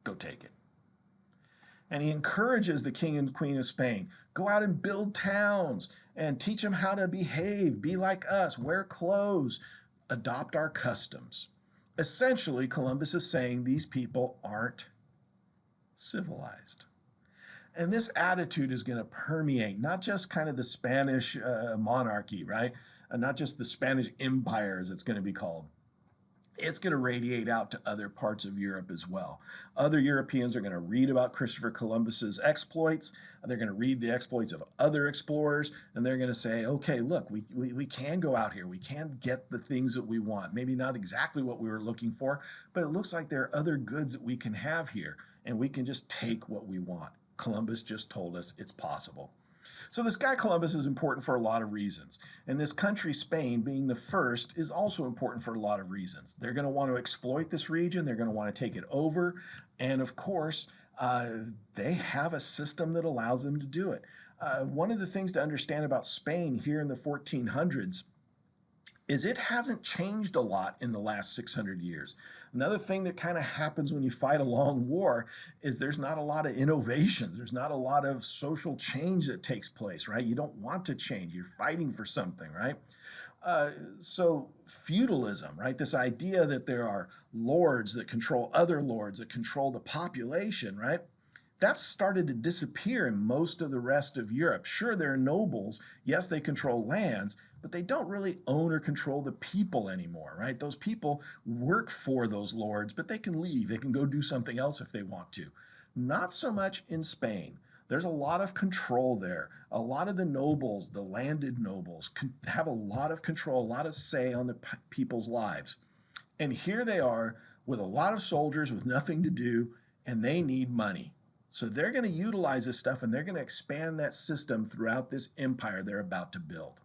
Go take it. And he encourages the King and Queen of Spain, go out and build towns and teach them how to behave, be like us, wear clothes, adopt our customs. Essentially, Columbus is saying these people aren't civilized. And this attitude is going to permeate not just kind of the Spanish monarchy, right? Not just the Spanish empire, as it's going to be called. It's going to radiate out to other parts of Europe as well. Other Europeans are going to read about Christopher Columbus's exploits. They're going to read the exploits of other explorers, and they're going to say, okay, look, we can go out here. We can get the things that we want. Maybe not exactly what we were looking for, but it looks like there are other goods that we can have here, and we can just take what we want. Columbus just told us it's possible. So this guy Columbus is important for a lot of reasons. And this country, Spain, being the first, is also important for a lot of reasons. They're going to want to exploit this region. They're going to want to take it over. And of course, they have a system that allows them to do it. One of the things to understand about Spain here in the 1400s is it hasn't changed a lot in the last 600 years. Another thing that kind of happens when you fight a long war is there's not a lot of innovations. There's not a lot of social change that takes place, right? You don't want to change. You're fighting for something, right? So feudalism, right? This idea that there are lords that control other lords that control the population, right? That's started to disappear in most of the rest of Europe. Sure, there are nobles. Yes, they control lands, but they don't really own or control the people anymore, right? Those people work for those lords, but they can leave. They can go do something else if they want to. Not so much in Spain. There's a lot of control there. A lot of the nobles, the landed nobles, have a lot of control, a lot of say on the people's lives. And here they are with a lot of soldiers with nothing to do, and they need money. So they're going to utilize this stuff, and they're going to expand that system throughout this empire they're about to build.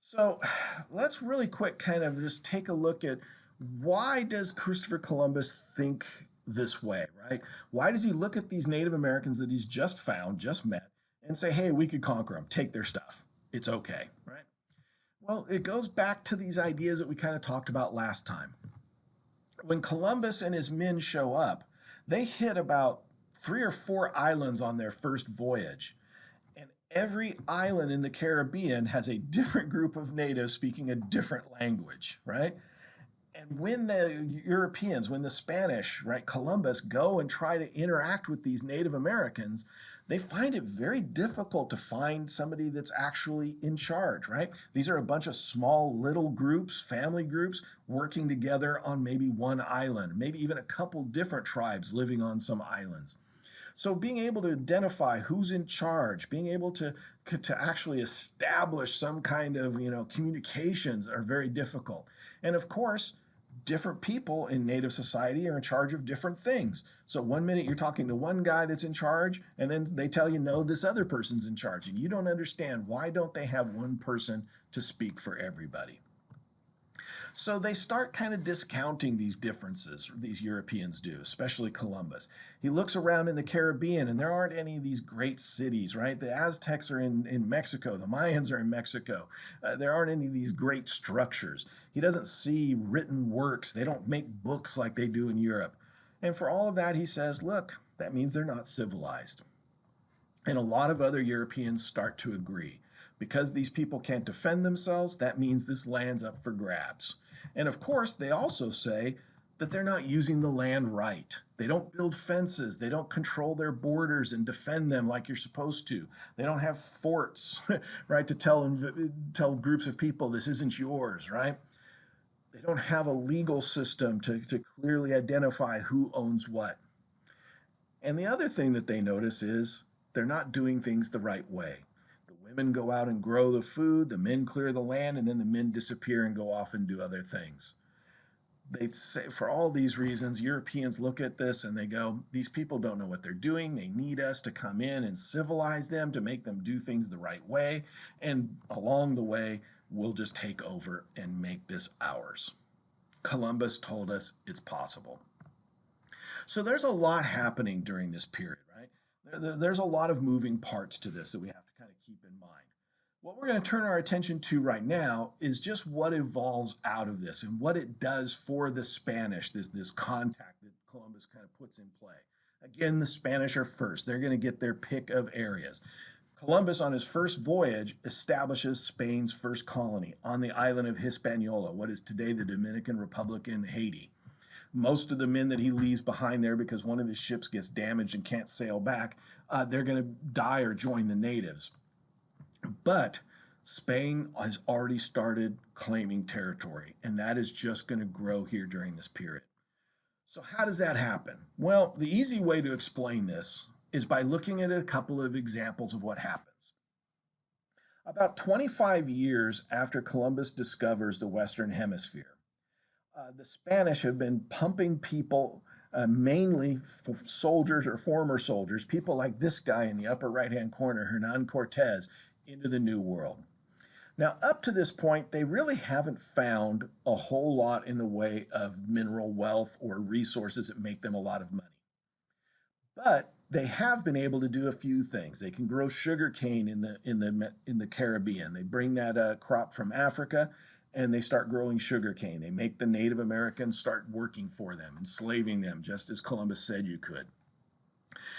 So let's really quick kind of just take a look at Why does Christopher Columbus think this way, right? Why does he look at these Native Americans that he's just found, just met, and say, hey, we could conquer them, take their stuff. It's okay, right? Well, it goes back to these ideas that we kind of talked about last time. When Columbus and his men show up, they hit about 3 or 4 islands on their first voyage. And every island in the Caribbean has a different group of natives speaking a different language, right? And when the Europeans, when the Spanish, right, Columbus go and try to interact with these Native Americans, they find it very difficult to find somebody that's actually in charge, right? These are a bunch of small little groups, family groups, working together on maybe one island, maybe even a couple different tribes living on some islands. So being able to identify who's in charge, being able to actually establish some kind of communications are very difficult. And of course, different people in Native society are in charge of different things. So one minute you're talking to one guy that's in charge, and then they tell you, no, this other person's in charge. And you don't understand, why don't they have one person to speak for everybody? So they start kind of discounting these differences, these Europeans do, especially Columbus. He looks around in the Caribbean and there aren't any of these great cities, right? The Aztecs are in Mexico, the Mayans are in Mexico. There aren't any of these great structures. He doesn't see written works. They don't make books like they do in Europe. And for all of that, he says, look, that means they're not civilized. And a lot of other Europeans start to agree. Because these people can't defend themselves, that means this land's up for grabs. And of course, they also say that they're not using the land right. They don't build fences. They don't control their borders and defend them like you're supposed to. They don't have forts, right, to tell groups of people this isn't yours, right? They don't have a legal system to clearly identify who owns what. And the other thing that they notice is they're not doing things the right way. The women go out and grow the food, the men clear the land, and then the men disappear and go off and do other things. They say, for all these reasons, Europeans look at this and they go, these people don't know what they're doing. They need us to come in and civilize them, to make them do things the right way. And along the way, we'll just take over and make this ours. Columbus told us it's possible. So there's a lot happening during this period, right? There's a lot of moving parts to this that we have to kind of keep in mind. What we're going to turn our attention to right now is just what evolves out of this and what it does for the Spanish, this contact that Columbus kind of puts in play. Again, the Spanish are first. They're going to get their pick of areas. Columbus, on his first voyage, establishes Spain's first colony on the island of Hispaniola, what is today the Dominican Republic in Haiti. Most of the men that he leaves behind there, because one of his ships gets damaged and can't sail back, they're going to die or join the natives. But Spain has already started claiming territory, and that is just going to grow here during this period. So how does that happen? Well, the easy way to explain this is by looking at a couple of examples of what happens. About 25 years after Columbus discovers the Western Hemisphere, the Spanish have been pumping people, mainly soldiers or former soldiers, people like this guy in the upper right-hand corner, Hernan Cortez, into the New World. Now, up to this point, they really haven't found a whole lot in the way of mineral wealth or resources that make them a lot of money. But they have been able to do a few things. They can grow sugar cane in the Caribbean. They bring that crop from Africa, and they start growing sugar cane. They make the Native Americans start working for them, enslaving them, just as Columbus said you could.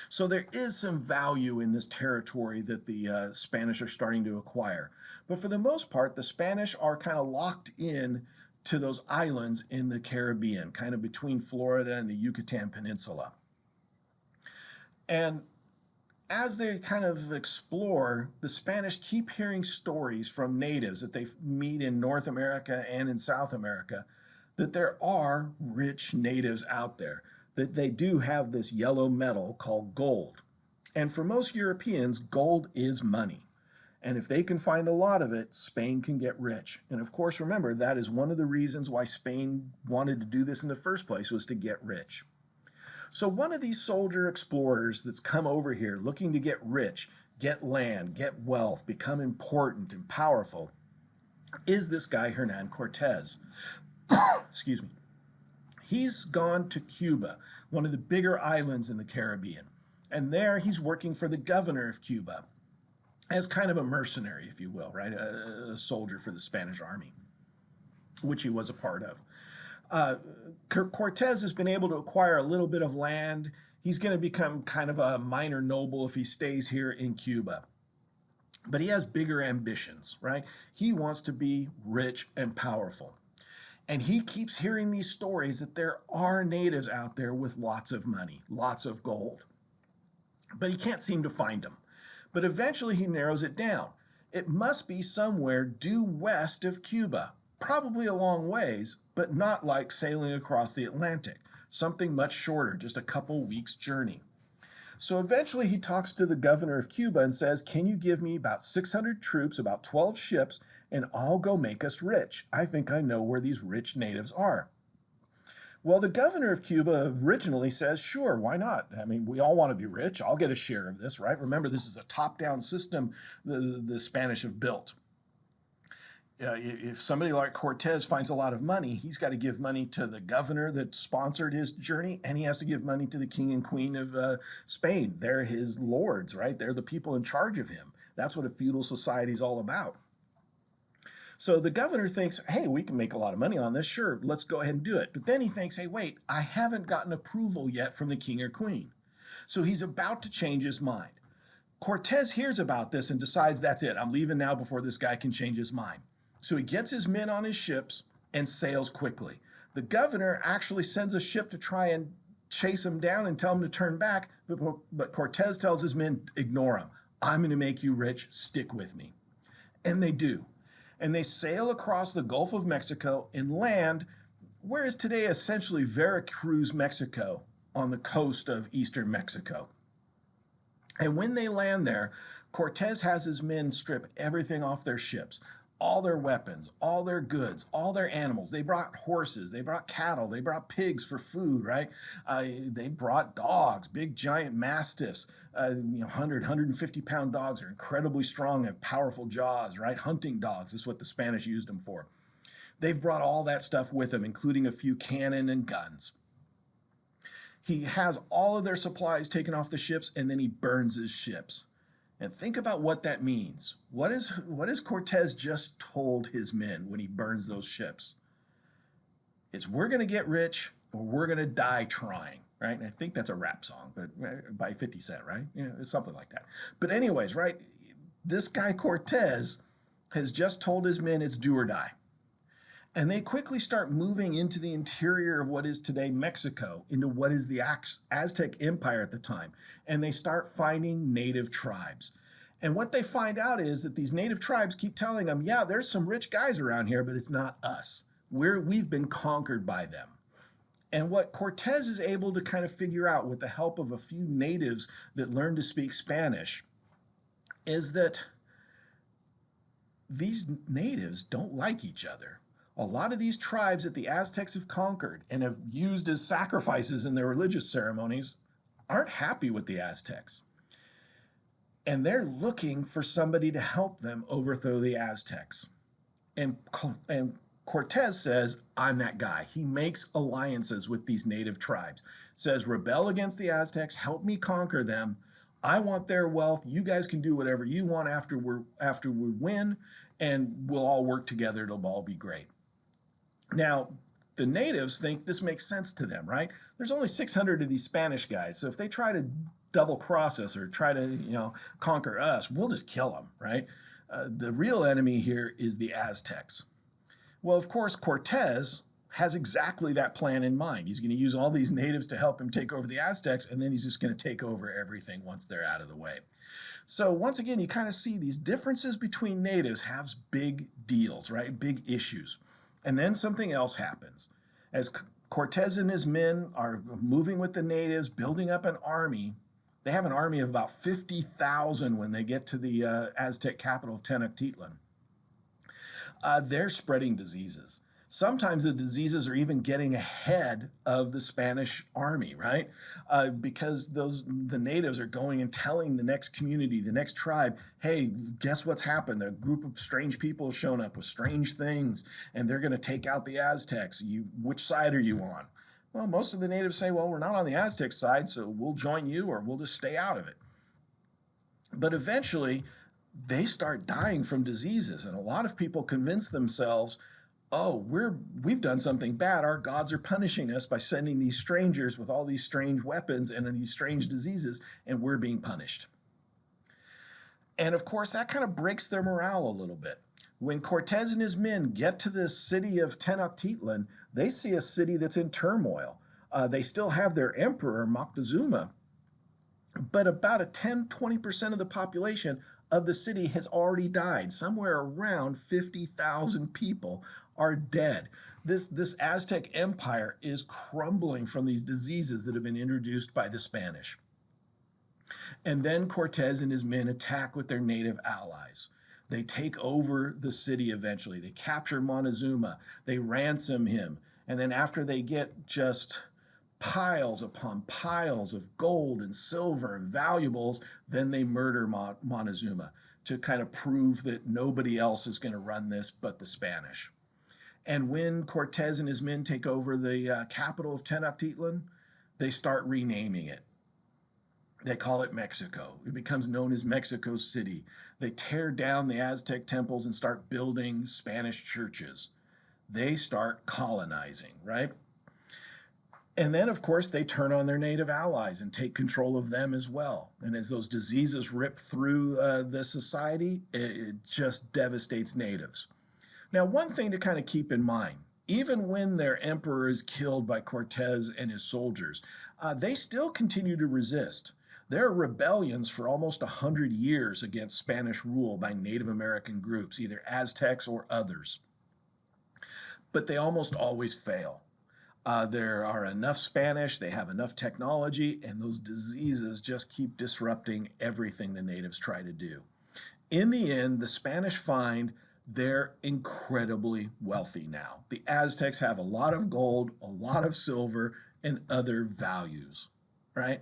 So there is some value in this territory that the Spanish are starting to acquire. But for the most part, the Spanish are kind of locked in to those islands in the Caribbean, kind of between Florida and the Yucatan Peninsula. And as they kind of explore, the Spanish keep hearing stories from natives that they meet in North America and in South America, that there are rich natives out there, that they do have this yellow metal called gold. And for most Europeans, gold is money. And if they can find a lot of it, Spain can get rich. And of course, remember, that is one of the reasons why Spain wanted to do this in the first place, was to get rich. So one of these soldier explorers that's come over here looking to get rich, get land, get wealth, become important and powerful, is this guy Hernan Cortez. Excuse me. He's gone to Cuba, one of the bigger islands in the Caribbean. And there he's working for the governor of Cuba as kind of a mercenary, if you will, right? A soldier for the Spanish army, which he was a part of. Cortez has been able to acquire a little bit of land. He's going to become kind of a minor noble if he stays here in Cuba. But he has bigger ambitions, right? He wants to be rich and powerful. And he keeps hearing these stories that there are natives out there with lots of money, lots of gold. But he can't seem to find them. But eventually he narrows it down. It must be somewhere due west of Cuba, probably a long ways, but not like sailing across the Atlantic, something much shorter, just a couple weeks' journey. So eventually he talks to the governor of Cuba and says, can you give me about 600 troops, about 12 ships, and I'll go make us rich. I think I know where these rich natives are. Well, the governor of Cuba originally says, sure, why not? I mean, we all want to be rich. I'll get a share of this, right? Remember, this is a top-down system the Spanish have built. If somebody like Cortez finds a lot of money, he's got to give money to the governor that sponsored his journey, and he has to give money to the king and queen of Spain. They're his lords, right? They're the people in charge of him. That's what a feudal society is all about. So the governor thinks, hey, we can make a lot of money on this. Sure, let's go ahead and do it. But then he thinks, hey, wait, I haven't gotten approval yet from the king or queen. So he's about to change his mind. Cortez hears about this and decides, that's it. I'm leaving now before this guy can change his mind. So he gets his men on his ships and sails quickly. The governor actually sends a ship to try and chase him down and tell him to turn back, but Cortez tells his men, ignore him. I'm going to make you rich. Stick with me. And they do. And they sail across the Gulf of Mexico and land where is today essentially Veracruz, Mexico, on the coast of eastern Mexico. And when they land there, Cortez has his men strip everything off their ships. All their weapons, all their goods, all their animals. They brought horses, they brought cattle, they brought pigs for food, right? They brought dogs, big giant mastiffs, 100, 150-pound dogs are incredibly strong, have powerful jaws, right? Hunting dogs is what the Spanish used them for. They've brought all that stuff with them, including a few cannon and guns. He has all of their supplies taken off the ships, and then he burns his ships. And think about what that means. What is Cortez just told his men when he burns those ships? It's we're going to get rich or we're going to die trying, right? And I think that's a rap song, but by 50 Cent, right? Yeah, it's something like that. But anyways, right? This guy Cortez has just told his men it's do or die. And they quickly start moving into the interior of what is today Mexico, into what is the Aztec Empire at the time. And they start finding native tribes. And what they find out is that these native tribes keep telling them, yeah, there's some rich guys around here, but it's not us. We've been conquered by them. And what Cortez is able to kind of figure out with the help of a few natives that learned to speak Spanish is that these natives don't like each other. A lot of these tribes that the Aztecs have conquered and have used as sacrifices in their religious ceremonies aren't happy with the Aztecs. And they're looking for somebody to help them overthrow the Aztecs. And Cortez says, I'm that guy. He makes alliances with these native tribes. Says, rebel against the Aztecs, help me conquer them. I want their wealth. You guys can do whatever you want after we win, and we'll all work together. It'll all be great. Now, the natives think this makes sense to them, right? There's only 600 of these Spanish guys, so if they try to double cross us or try to, conquer us, we'll just kill them, right? The real enemy here is the Aztecs. Well, of course, Cortez has exactly that plan in mind. He's going to use all these natives to help him take over the Aztecs, and then he's just going to take over everything once they're out of the way. So once again, you kind of see these differences between natives have big deals, right? Big issues. And then something else happens. As Cortez and his men are moving with the natives, building up an army, they have an army of about 50,000 when they get to the Aztec capital of Tenochtitlan. They're spreading diseases. Sometimes the diseases are even getting ahead of the Spanish army, right? Because the natives are going and telling the next community, the next tribe, hey, guess what's happened? A group of strange people have shown up with strange things, and they're going to take out the Aztecs. Which side are you on? Well, most of the natives say, well, we're not on the Aztec side, so we'll join you or we'll just stay out of it. But eventually, they start dying from diseases, and a lot of people convince themselves, oh, we've done something bad. Our gods are punishing us by sending these strangers with all these strange weapons and these strange diseases, and we're being punished. And of course, that kind of breaks their morale a little bit. When Cortez and his men get to the city of Tenochtitlan, they see a city that's in turmoil. They still have their emperor, Moctezuma, but about a 10-20% of the population of the city has already died. Somewhere around 50,000 people are dead. This Aztec empire is crumbling from these diseases that have been introduced by the Spanish. And then Cortez and his men attack with their native allies. They take over the city eventually. They capture Montezuma. They ransom him. And then after they get just piles upon piles of gold and silver and valuables, then they murder Montezuma to kind of prove that nobody else is going to run this but the Spanish. And when Cortez and his men take over the capital of Tenochtitlan, they start renaming it. They call it Mexico. It becomes known as Mexico City. They tear down the Aztec temples and start building Spanish churches. They start colonizing, right? And then, of course, they turn on their native allies and take control of them as well. And as those diseases rip through the society, it just devastates natives. Now, one thing to kind of keep in mind, even when their emperor is killed by Cortez and his soldiers, they still continue to resist. There are rebellions for almost 100 years against Spanish rule by Native American groups, either Aztecs or others. But they almost always fail. There are enough Spanish, they have enough technology, and those diseases just keep disrupting everything the natives try to do. In the end, the Spanish find they're incredibly wealthy now. The Aztecs have a lot of gold, a lot of silver, and other values, right?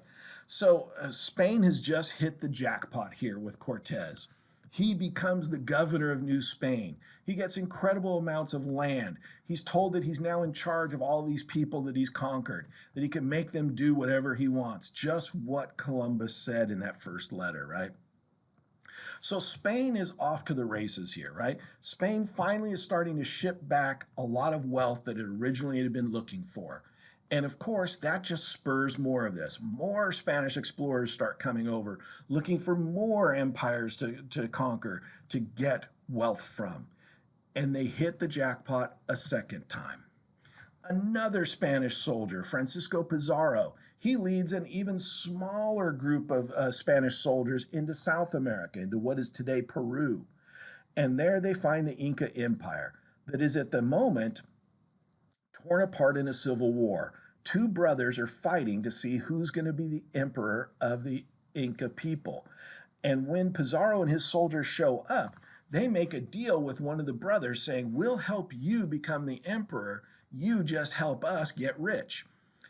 So Spain has just hit the jackpot here with Cortez. He becomes the governor of New Spain. He gets incredible amounts of land. He's told that he's now in charge of all these people that he's conquered, that he can make them do whatever he wants, just what Columbus said in that first letter, right? So Spain is off to the races here, right? Spain finally is starting to ship back a lot of wealth that it originally had been looking for. And of course, that just spurs more of this. More Spanish explorers start coming over, looking for more empires to conquer, to get wealth from. And they hit the jackpot a second time. Another Spanish soldier, Francisco Pizarro, he leads an even smaller group of Spanish soldiers into South America, into what is today Peru. And there they find the Inca Empire that is at the moment torn apart in a civil war. Two brothers are fighting to see who's going to be the emperor of the Inca people. And when Pizarro and his soldiers show up, they make a deal with one of the brothers saying, we'll help you become the emperor. You just help us get rich.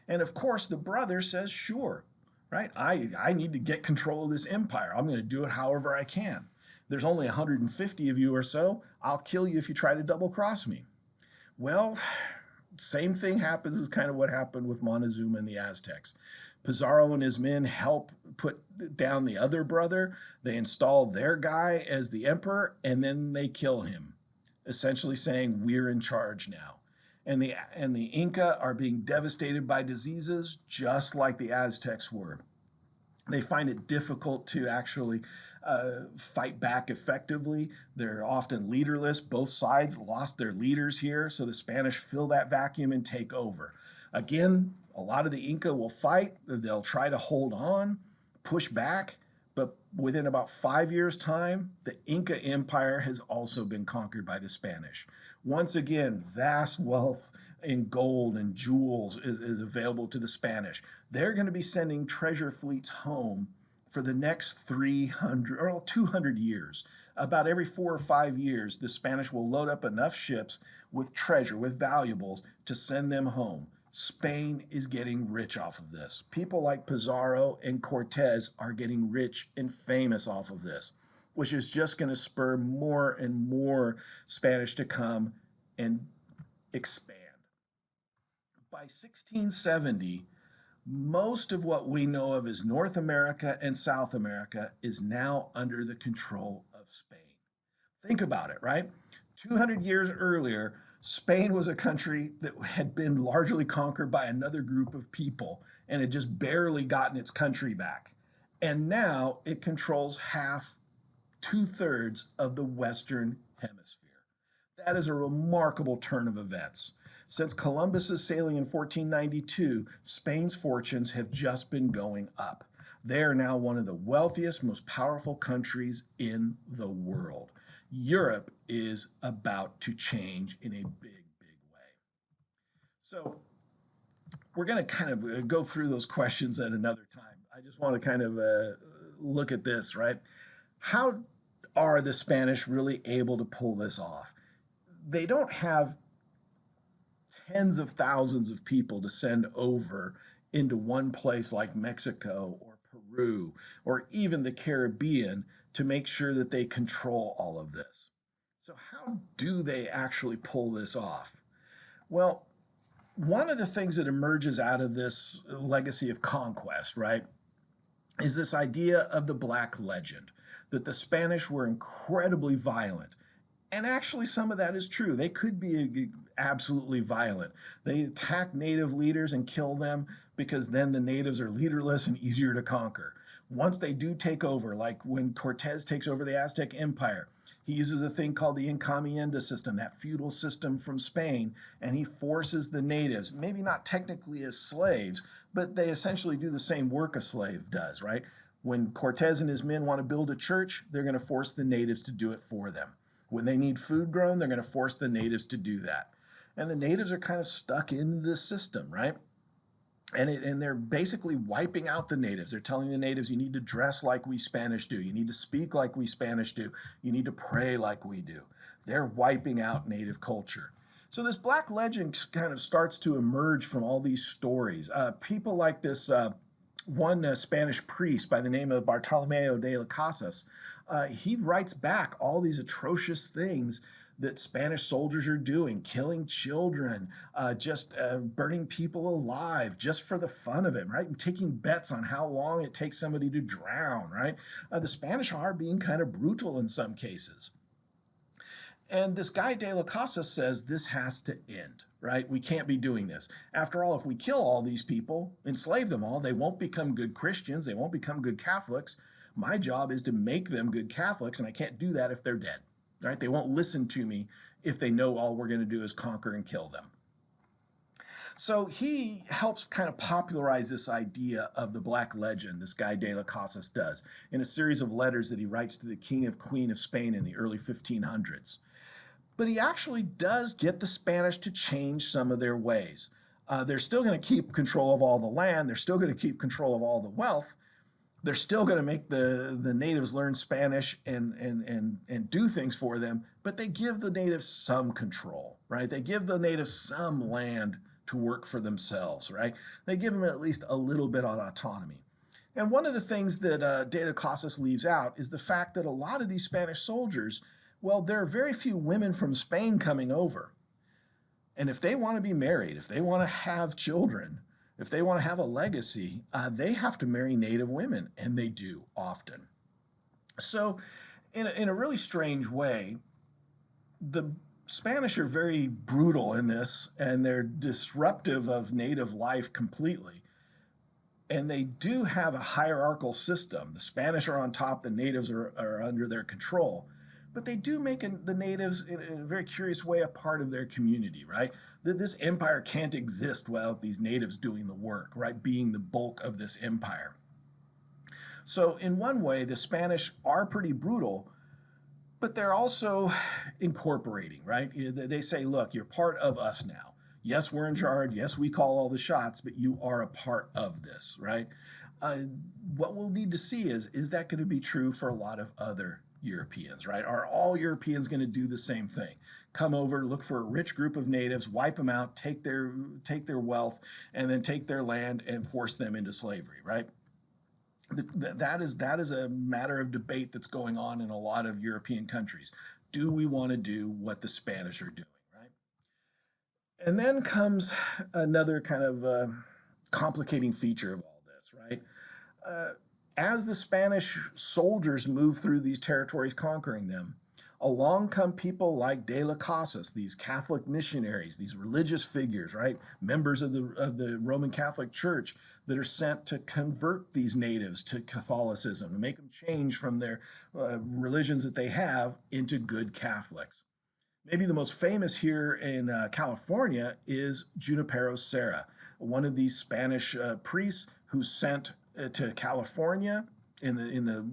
And of course, the brother says, sure, right? I need to get control of this empire. I'm going to do it however I can. There's only 150 of you or so. I'll kill you if you try to double cross me. Well, same thing happens as kind of what happened with Montezuma and the Aztecs. Pizarro and his men help put down the other brother. They install their guy as the emperor, and then they kill him, essentially saying, we're in charge now. And the Inca are being devastated by diseases just like the Aztecs were. They find it difficult to actually fight back effectively. They're often leaderless. Both sides lost their leaders here, so the Spanish fill that vacuum and take over. Again, a lot of the Inca will fight. They'll try to hold on, push back, but within about 5 years' time, the Inca Empire has also been conquered by the Spanish. Once again, vast wealth in gold and jewels is available to the Spanish. They're going to be sending treasure fleets home for the next 300 or 200 years. About every 4 or 5 years, the Spanish will load up enough ships with treasure, with valuables, to send them home. Spain is getting rich off of this. People like Pizarro and Cortez are getting rich and famous off of this, which is just going to spur more and more Spanish to come and expand. By 1670, most of what we know of as North America and South America is now under the control of Spain. Think about it, right? 200 years earlier, Spain was a country that had been largely conquered by another group of people and had just barely gotten its country back. And now it controls half, two-thirds of the Western Hemisphere. That is a remarkable turn of events. Since Columbus's sailing in 1492, Spain's fortunes have just been going up. They are now one of the wealthiest, most powerful countries in the world. Europe is about to change in a big, big way. So we're going to kind of go through those questions at another time. I just want to kind of look at this, right? How are the Spanish really able to pull this off? They don't have tens of thousands of people to send over into one place like Mexico or Peru or even the Caribbean to make sure that they control all of this. So how do they actually pull this off? Well, one of the things that emerges out of this legacy of conquest, right, is this idea of the Black Legend, that the Spanish were incredibly violent. And actually, some of that is true. They could be absolutely violent. They attack native leaders and kill them because then the natives are leaderless and easier to conquer. Once they do take over, like when Cortez takes over the Aztec Empire, he uses a thing called the encomienda system, that feudal system from Spain, and he forces the natives, maybe not technically as slaves, but they essentially do the same work a slave does, right? When Cortez and his men want to build a church, they're going to force the natives to do it for them. When they need food grown, they're going to force the natives to do that. And the natives are kind of stuck in this system, right? And they're basically wiping out the natives. They're telling the natives, you need to dress like we Spanish do. You need to speak like we Spanish do. You need to pray like we do. They're wiping out native culture. So this Black legend kind of starts to emerge from all these stories. People like this one Spanish priest by the name of Bartolomeo de las Casas, he writes back all these atrocious things that Spanish soldiers are doing, killing children, just burning people alive just for the fun of it, right? And taking bets on how long it takes somebody to drown, right? The Spanish are being kind of brutal in some cases. And this guy De La Casa says this has to end, right? We can't be doing this. After all, if we kill all these people, enslave them all, they won't become good Christians, they won't become good Catholics. My job is to make them good Catholics, and I can't do that if they're dead. Right? They won't listen to me if they know all we're going to do is conquer and kill them. So he helps kind of popularize this idea of the Black Legend, this guy De La Casas does, in a series of letters that he writes to the King and Queen of Spain in the early 1500s. But he actually does get the Spanish to change some of their ways. They're still going to keep control of all the land. They're still going to keep control of all the wealth. They're still going to make the natives learn Spanish and do things for them, but they give the natives some control, right? They give the natives some land to work for themselves, right? They give them at least a little bit of autonomy. And one of the things that De Casas leaves out is the fact that a lot of these Spanish soldiers, well, there are very few women from Spain coming over. And if they want to be married, if they want to have children, if they want to have a legacy, they have to marry native women, and they do often. So in a really strange way, the Spanish are very brutal in this, and they're disruptive of native life completely. And they do have a hierarchical system. The Spanish are on top, the natives are under their control. But they do make the natives, in a very curious way, a part of their community, right? That this empire can't exist without these natives doing the work, right? Being the bulk of this empire. So in one way, the Spanish are pretty brutal, but they're also incorporating, right? They say, look, you're part of us now. Yes, we're in charge. Yes, we call all the shots, but you are a part of this, right? What we'll need to see is that going to be true for a lot of other Europeans, right? Are all Europeans going to do the same thing? Come over, look for a rich group of natives, wipe them out, take their wealth, and then take their land and force them into slavery, right? That is a matter of debate that's going on in a lot of European countries. Do we want to do what the Spanish are doing, right? And then comes another kind of complicating feature of all this, right? Uh, as the Spanish soldiers move through these territories, conquering them, along come people like De las Casas, these Catholic missionaries, these religious figures, right? Members of the Roman Catholic Church that are sent to convert these natives to Catholicism, to make them change from their religions that they have into good Catholics. Maybe the most famous here in California is Junipero Serra, one of these Spanish priests who sent to California in the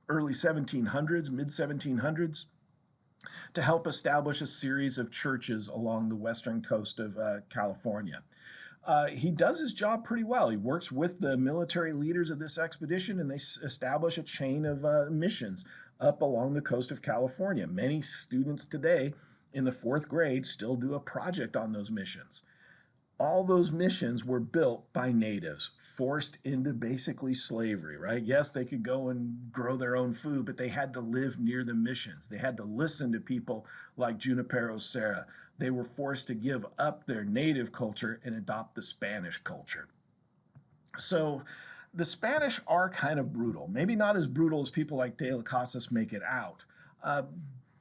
early 1700s, mid 1700s, to help establish a series of churches along the western coast of California. He does his job pretty well. He works with the military leaders of this expedition, and they establish a chain of missions up along the coast of California. Many students today in the fourth grade still do a project on those missions. All those missions were built by natives, forced into basically slavery, right? Yes, they could go and grow their own food, but they had to live near the missions. They had to listen to people like Junipero Serra. They were forced to give up their native culture and adopt the Spanish culture. So the Spanish are kind of brutal, maybe not as brutal as people like De las Casas make it out. Uh,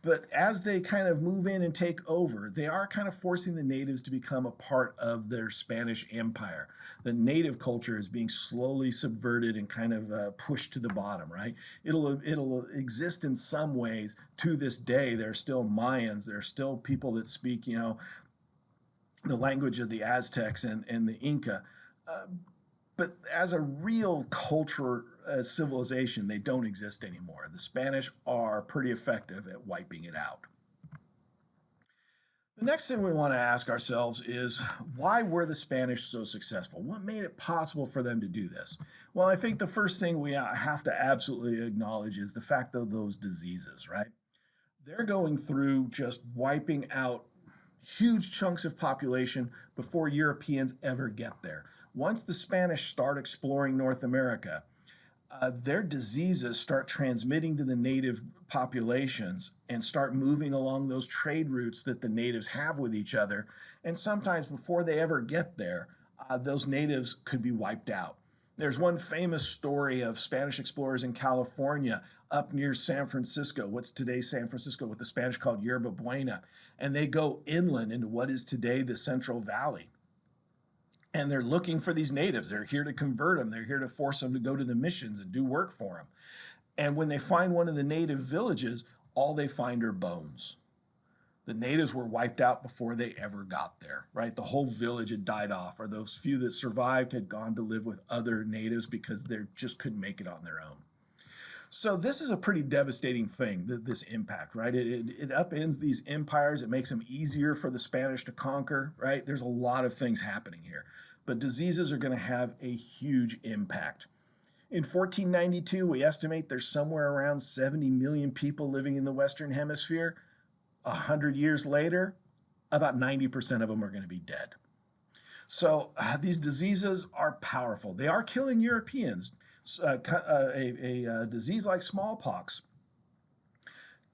but as they kind of move in and take over, they are kind of forcing the natives to become a part of their Spanish empire. The native culture is being slowly subverted and kind of pushed to the bottom, right? It'll exist in some ways to this day. There are still Mayans. There are still people that speak, the language of the Aztecs and the Inca. Uh, but as a real culture civilization, they don't exist anymore. The Spanish are pretty effective at wiping it out. The next thing we want to ask ourselves is, why were the Spanish so successful? What made it possible for them to do this? Well, I think the first thing we have to absolutely acknowledge is the fact of those diseases, right? They're going through just wiping out huge chunks of population before Europeans ever get there. Once the Spanish start exploring North America, their diseases start transmitting to the native populations and start moving along those trade routes that the natives have with each other. And sometimes before they ever get there, those natives could be wiped out. There's one famous story of Spanish explorers in California up near San Francisco, what's today San Francisco, what the Spanish called Yerba Buena. And they go inland into what is today the Central Valley. And they're looking for these natives. They're here to convert them. They're here to force them to go to the missions and do work for them. And when they find one of the native villages, all they find are bones. The natives were wiped out before they ever got there, right? The whole village had died off, or those few that survived had gone to live with other natives because they just couldn't make it on their own. So this is a pretty devastating thing, this impact, right? It upends these empires. It makes them easier for the Spanish to conquer, right? There's a lot of things happening here. But diseases are going to have a huge impact. In 1492, we estimate there's somewhere around 70 million people living in the Western Hemisphere. 100 years later, about 90% of them are going to be dead. So these diseases are powerful. They are killing Europeans. A disease like smallpox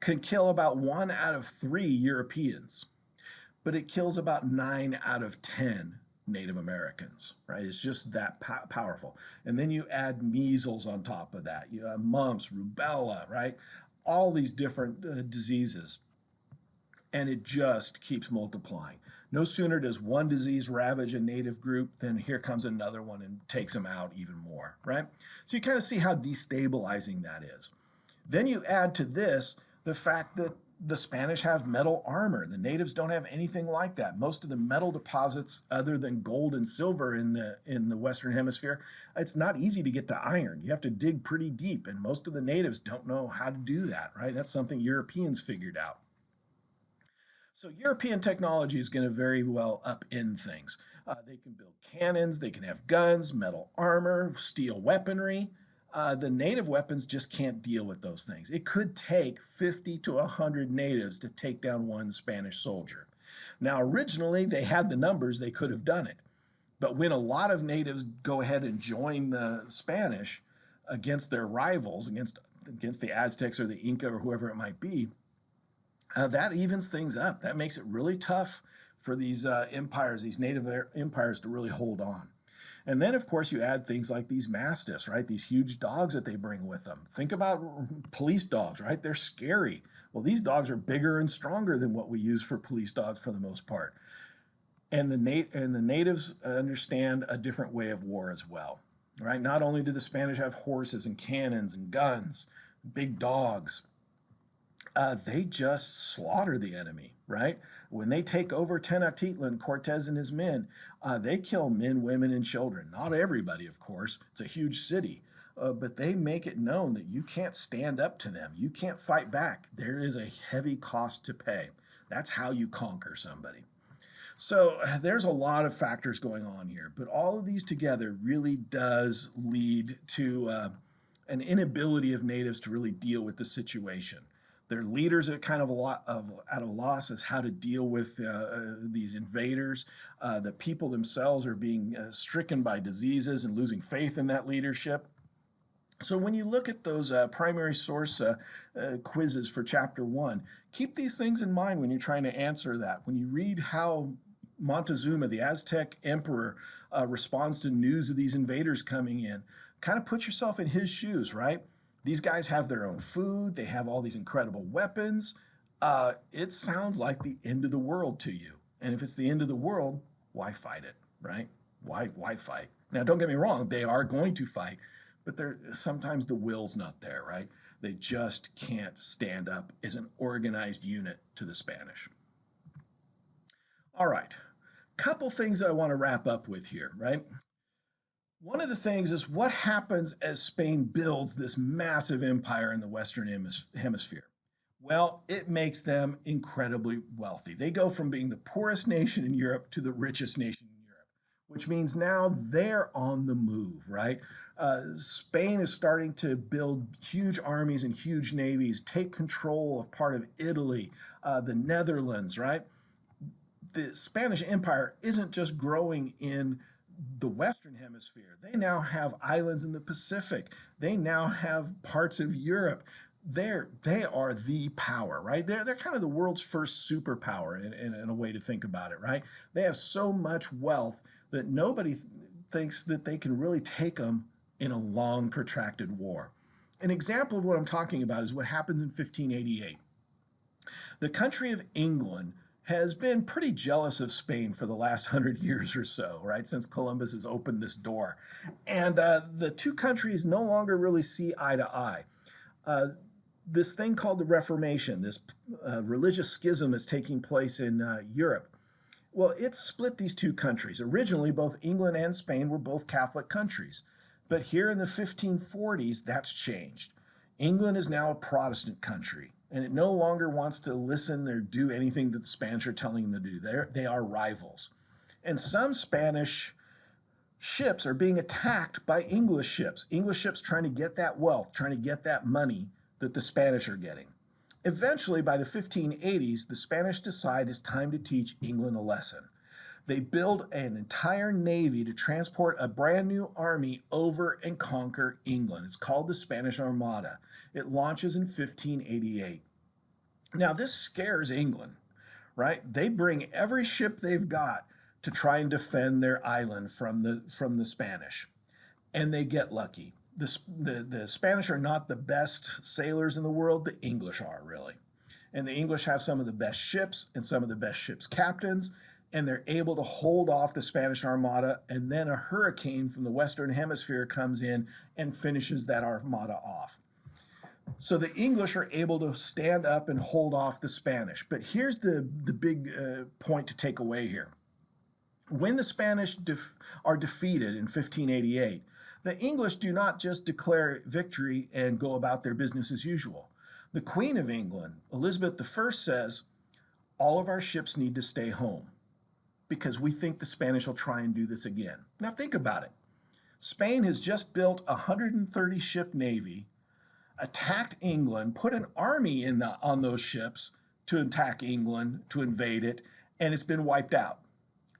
can kill about 1 out of 3 Europeans, but it kills about 9 out of 10 Native Americans, right? It's just that powerful. And then you add measles on top of that. You have mumps, rubella, right? All these different diseases. And it just keeps multiplying. No sooner does one disease ravage a native group than here comes another one and takes them out even more, right? So you kind of see how destabilizing that is. Then you add to this the fact that the Spanish have metal armor. The natives don't have anything like that. Most of the metal deposits, other than gold and silver in the Western Hemisphere, it's not easy to get to iron. You have to dig pretty deep, and most of the natives don't know how to do that, right? That's something Europeans figured out. So European technology is going to very well upend things. They can build cannons, they can have guns, metal armor, steel weaponry. The native weapons just can't deal with those things. It could take 50 to 100 natives to take down one Spanish soldier. Now, originally, they had the numbers, they could have done it. But when a lot of natives go ahead and join the Spanish against their rivals, against the Aztecs or the Inca or whoever it might be, that evens things up. That makes it really tough for these empires, these native empires to really hold on. And then, of course, you add things like these mastiffs, right? These huge dogs that they bring with them. Think about police dogs, right? They're scary. Well, these dogs are bigger and stronger than what we use for police dogs for the most part. And the natives understand a different way of war as well, right? Not only do the Spanish have horses and cannons and guns, big dogs, they just slaughter the enemy, right? When they take over Tenochtitlan, Cortez and his men, they kill men, women, and children. Not everybody, of course. It's a huge city. But they make it known that you can't stand up to them. You can't fight back. There is a heavy cost to pay. That's how you conquer somebody. So there's a lot of factors going on here, but all of these together really does lead to an inability of natives to really deal with the situation. Their leaders are kind of at a loss as how to deal with these invaders. The people themselves are being stricken by diseases and losing faith in that leadership. So when you look at those primary source quizzes for chapter 1, keep these things in mind when you're trying to answer that. When you read how Montezuma, the Aztec emperor, responds to news of these invaders coming in, kind of put yourself in his shoes, right? These guys have their own food. They have all these incredible weapons. It sounds like the end of the world to you. And if it's the end of the world, why fight it, right? Why fight? Now, don't get me wrong. They are going to fight. But sometimes the will's not there, right? They just can't stand up as an organized unit to the Spanish. All right, couple things I want to wrap up with here, right? One of the things is what happens as Spain builds this massive empire in the Western Hemisphere. Well, it makes them incredibly wealthy. They go from being the poorest nation in Europe to the richest nation in Europe, which means now they're on the move, right? Spain is starting to build huge armies and huge navies, take control of part of Italy, the Netherlands, right? The Spanish Empire isn't just growing in the Western Hemisphere. They now have islands in the Pacific. They now have parts of Europe. They are the power, right? They're kind of the world's first superpower in a way to think about it, right? They have so much wealth that nobody thinks that they can really take them in a long, protracted war. An example of what I'm talking about is what happens in 1588. The country of England has been pretty jealous of Spain for the last 100 years or so, right, since Columbus has opened this door. And the two countries no longer really see eye to eye. This thing called the Reformation, this religious schism that's taking place in Europe, well, it split these two countries. Originally, both England and Spain were both Catholic countries. But here in the 1540s, that's changed. England is now a Protestant country, and it no longer wants to listen or do anything that the Spanish are telling them to do. They are rivals. And some Spanish ships are being attacked by English ships trying to get that wealth, trying to get that money that the Spanish are getting. Eventually, by the 1580s, the Spanish decide it's time to teach England a lesson. They build an entire navy to transport a brand new army over and conquer England. It's called the Spanish Armada. It launches in 1588. Now, this scares England, right? They bring every ship they've got to try and defend their island from the Spanish. And they get lucky. The Spanish are not the best sailors in the world. The English are, really. And the English have some of the best ships and some of the best ships' captains, and they're able to hold off the Spanish Armada, and then a hurricane from the Western Hemisphere comes in and finishes that Armada off. So the English are able to stand up and hold off the Spanish. But here's the big point to take away here. When the Spanish are defeated in 1588, the English do not just declare victory and go about their business as usual. The Queen of England, Elizabeth I, says, all of our ships need to stay home because we think the Spanish will try and do this again. Now think about it. Spain has just built a 130-ship navy, attacked England, put an army on those ships to attack England, to invade it, and it's been wiped out.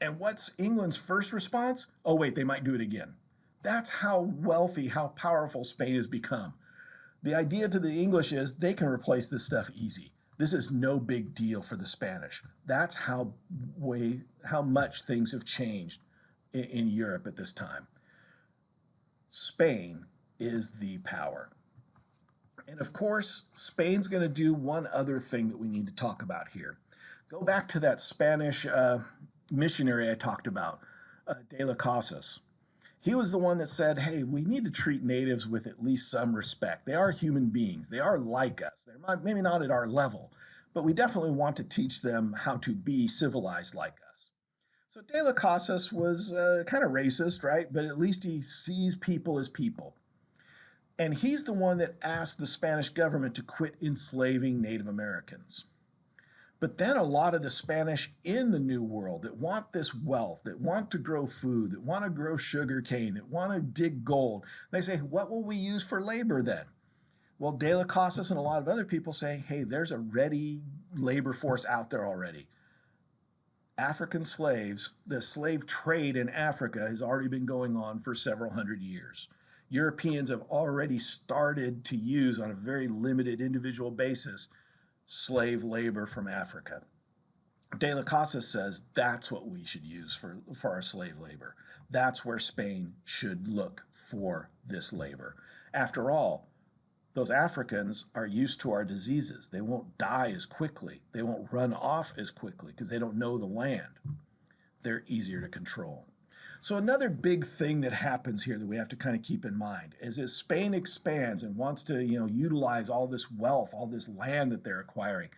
And what's England's first response? Oh, wait, they might do it again. That's how wealthy, how powerful Spain has become. The idea to the English is they can replace this stuff easy. This is no big deal for the Spanish. That's how much things have changed in Europe at this time. Spain is the power. And of course, Spain's going to do one other thing that we need to talk about here. Go back to that Spanish missionary I talked about, De las Casas. He was the one that said, hey, we need to treat natives with at least some respect. They are human beings. They are like us. They're maybe not at our level, but we definitely want to teach them how to be civilized like us. So De las Casas was kind of racist, right? But at least he sees people as people. And he's the one that asked the Spanish government to quit enslaving Native Americans. But then a lot of the Spanish in the New World that want this wealth, that want to grow food, that want to grow sugar cane, that want to dig gold, they say, what will we use for labor then? Well, De las Casas and a lot of other people say, hey, there's a ready labor force out there already. African slaves, the slave trade in Africa has already been going on for several hundred years. Europeans have already started to use on a very limited individual basis slave labor from Africa. De las Casas says that's what we should use for our slave labor. That's where Spain should look for this labor. After all, those Africans are used to our diseases. They won't die as quickly. They won't run off as quickly because they don't know the land. They're easier to control. So another big thing that happens here that we have to kind of keep in mind is as Spain expands and wants to, utilize all this wealth, all this land that they're acquiring,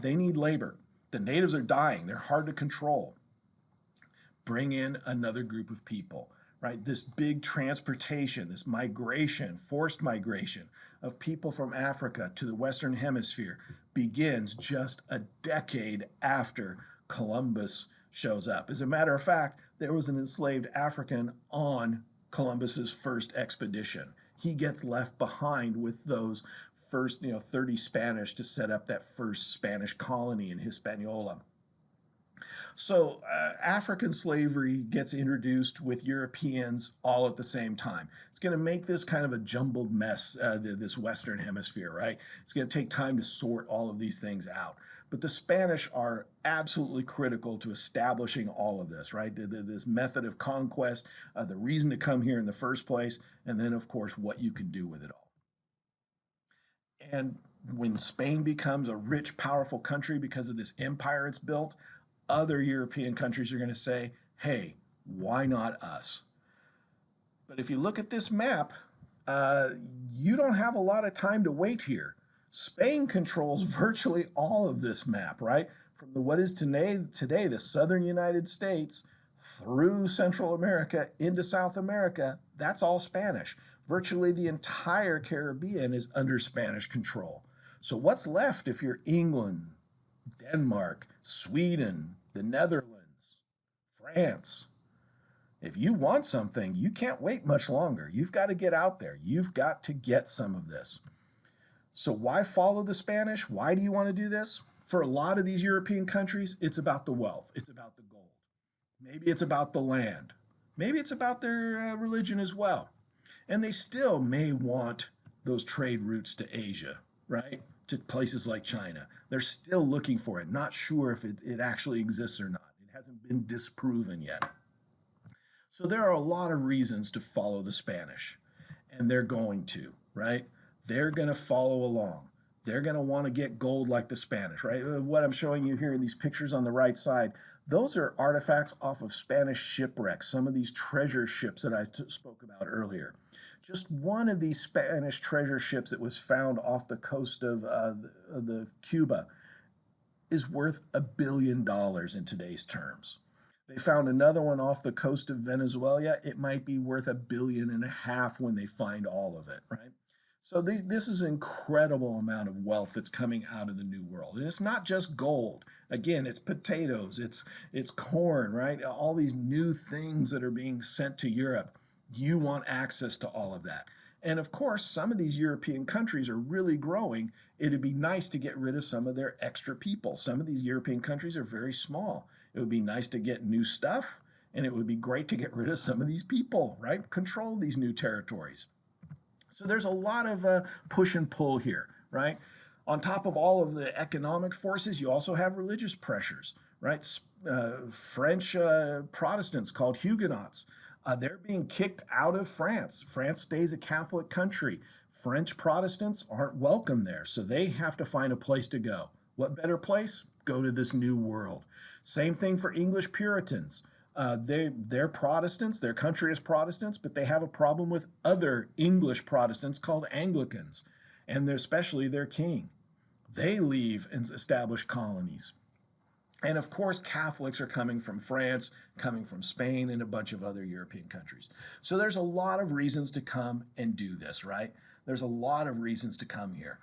they need labor. The natives are dying. They're hard to control. Bring in another group of people, right? This big transportation, this migration, forced migration of people from Africa to the Western Hemisphere begins just a decade after Columbus shows up. As a matter of fact, there was an enslaved African on Columbus's first expedition. He gets left behind with those first, 30 Spanish to set up that first Spanish colony in Hispaniola. So African slavery gets introduced with Europeans all at the same time. It's going to make this kind of a jumbled mess, this Western Hemisphere, right? It's going to take time to sort all of these things out. But the Spanish are absolutely critical to establishing all of this, right? This method of conquest, the reason to come here in the first place, and then, of course, what you can do with it all. And when Spain becomes a rich, powerful country because of this empire it's built, other European countries are going to say, hey, why not us? But if you look at this map, you don't have a lot of time to wait here. Spain controls virtually all of this map, right? From what is today the southern United States through Central America into South America, that's all Spanish. Virtually the entire Caribbean is under Spanish control. So what's left if you're England, Denmark, Sweden, the Netherlands, France? If you want something, you can't wait much longer. You've got to get out there. You've got to get some of this. So why follow the Spanish? Why do you want to do this? For a lot of these European countries, it's about the wealth. It's about the gold. Maybe it's about the land. Maybe it's about their religion as well. And they still may want those trade routes to Asia, right? To places like China. They're still looking for it, not sure if it actually exists or not. It hasn't been disproven yet. So there are a lot of reasons to follow the Spanish, and they're going to, right? They're going to follow along. They're going to want to get gold like the Spanish, right? What I'm showing you here in these pictures on the right side, those are artifacts off of Spanish shipwrecks, some of these treasure ships that I spoke about earlier. Just one of these Spanish treasure ships that was found off the coast of the Cuba is worth $1 billion in today's terms. They found another one off the coast of Venezuela. It might be worth $1.5 billion when they find all of it, right? So this is an incredible amount of wealth that's coming out of the New World. And it's not just gold. Again, it's potatoes, it's corn, right? All these new things that are being sent to Europe. You want access to all of that. And of course, some of these European countries are really growing. It'd be nice to get rid of some of their extra people. Some of these European countries are very small. It would be nice to get new stuff, and it would be great to get rid of some of these people, right? Control these new territories. So there's a lot of push and pull here, right? On top of all of the economic forces, you also have religious pressures, right? French Protestants called Huguenots. They're being kicked out of France. France stays a Catholic country. French Protestants aren't welcome there, so they have to find a place to go. What better place? Go to this new world. Same thing for English Puritans. They're Protestants, their country is Protestants, but they have a problem with other English Protestants called Anglicans, and especially their king. They leave and establish colonies. And of course, Catholics are coming from France, coming from Spain, and a bunch of other European countries. So there's a lot of reasons to come and do this, right? There's a lot of reasons to come here.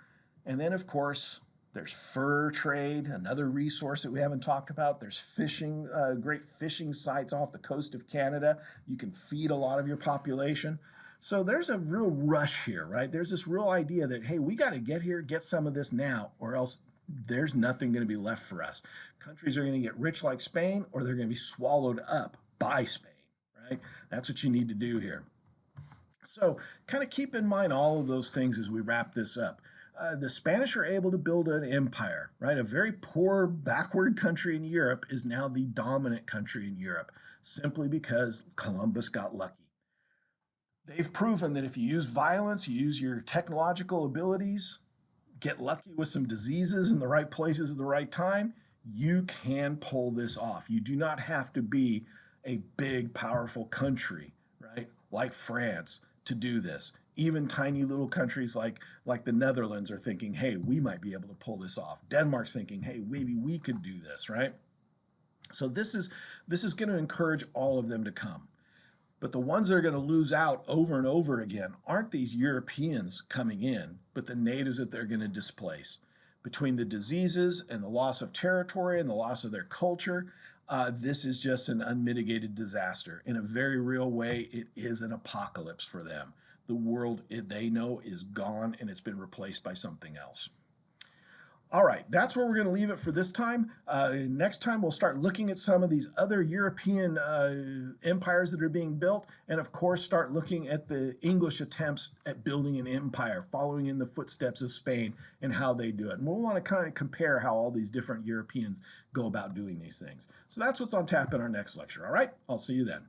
And then, of course, there's fur trade, another resource that we haven't talked about. There's fishing, great fishing sites off the coast of Canada. You can feed a lot of your population. So there's a real rush here, right? There's this real idea that, hey, we got to get here, get some of this now, or else there's nothing going to be left for us. Countries are going to get rich like Spain, or they're going to be swallowed up by Spain, right? That's what you need to do here. So kind of keep in mind all of those things as we wrap this up. The Spanish are able to build an empire, right? A very poor, backward country in Europe is now the dominant country in Europe, simply because Columbus got lucky. They've proven that if you use violence, you use your technological abilities, get lucky with some diseases in the right places at the right time, you can pull this off. You do not have to be a big, powerful country, right? Like France to do this. Even tiny little countries like the Netherlands are thinking, hey, we might be able to pull this off. Denmark's thinking, hey, maybe we could do this, right? So this is going to encourage all of them to come. But the ones that are going to lose out over and over again aren't these Europeans coming in, but the natives that they're going to displace. Between the diseases and the loss of territory and the loss of their culture, this is just an unmitigated disaster. In a very real way, it is an apocalypse for them. The world they know is gone and it's been replaced by something else. All right, that's where we're going to leave it for this time. Next time, we'll start looking at some of these other European empires that are being built, and of course, start looking at the English attempts at building an empire, following in the footsteps of Spain and how they do it. And we'll want to kind of compare how all these different Europeans go about doing these things. So that's what's on tap in our next lecture. All right, I'll see you then.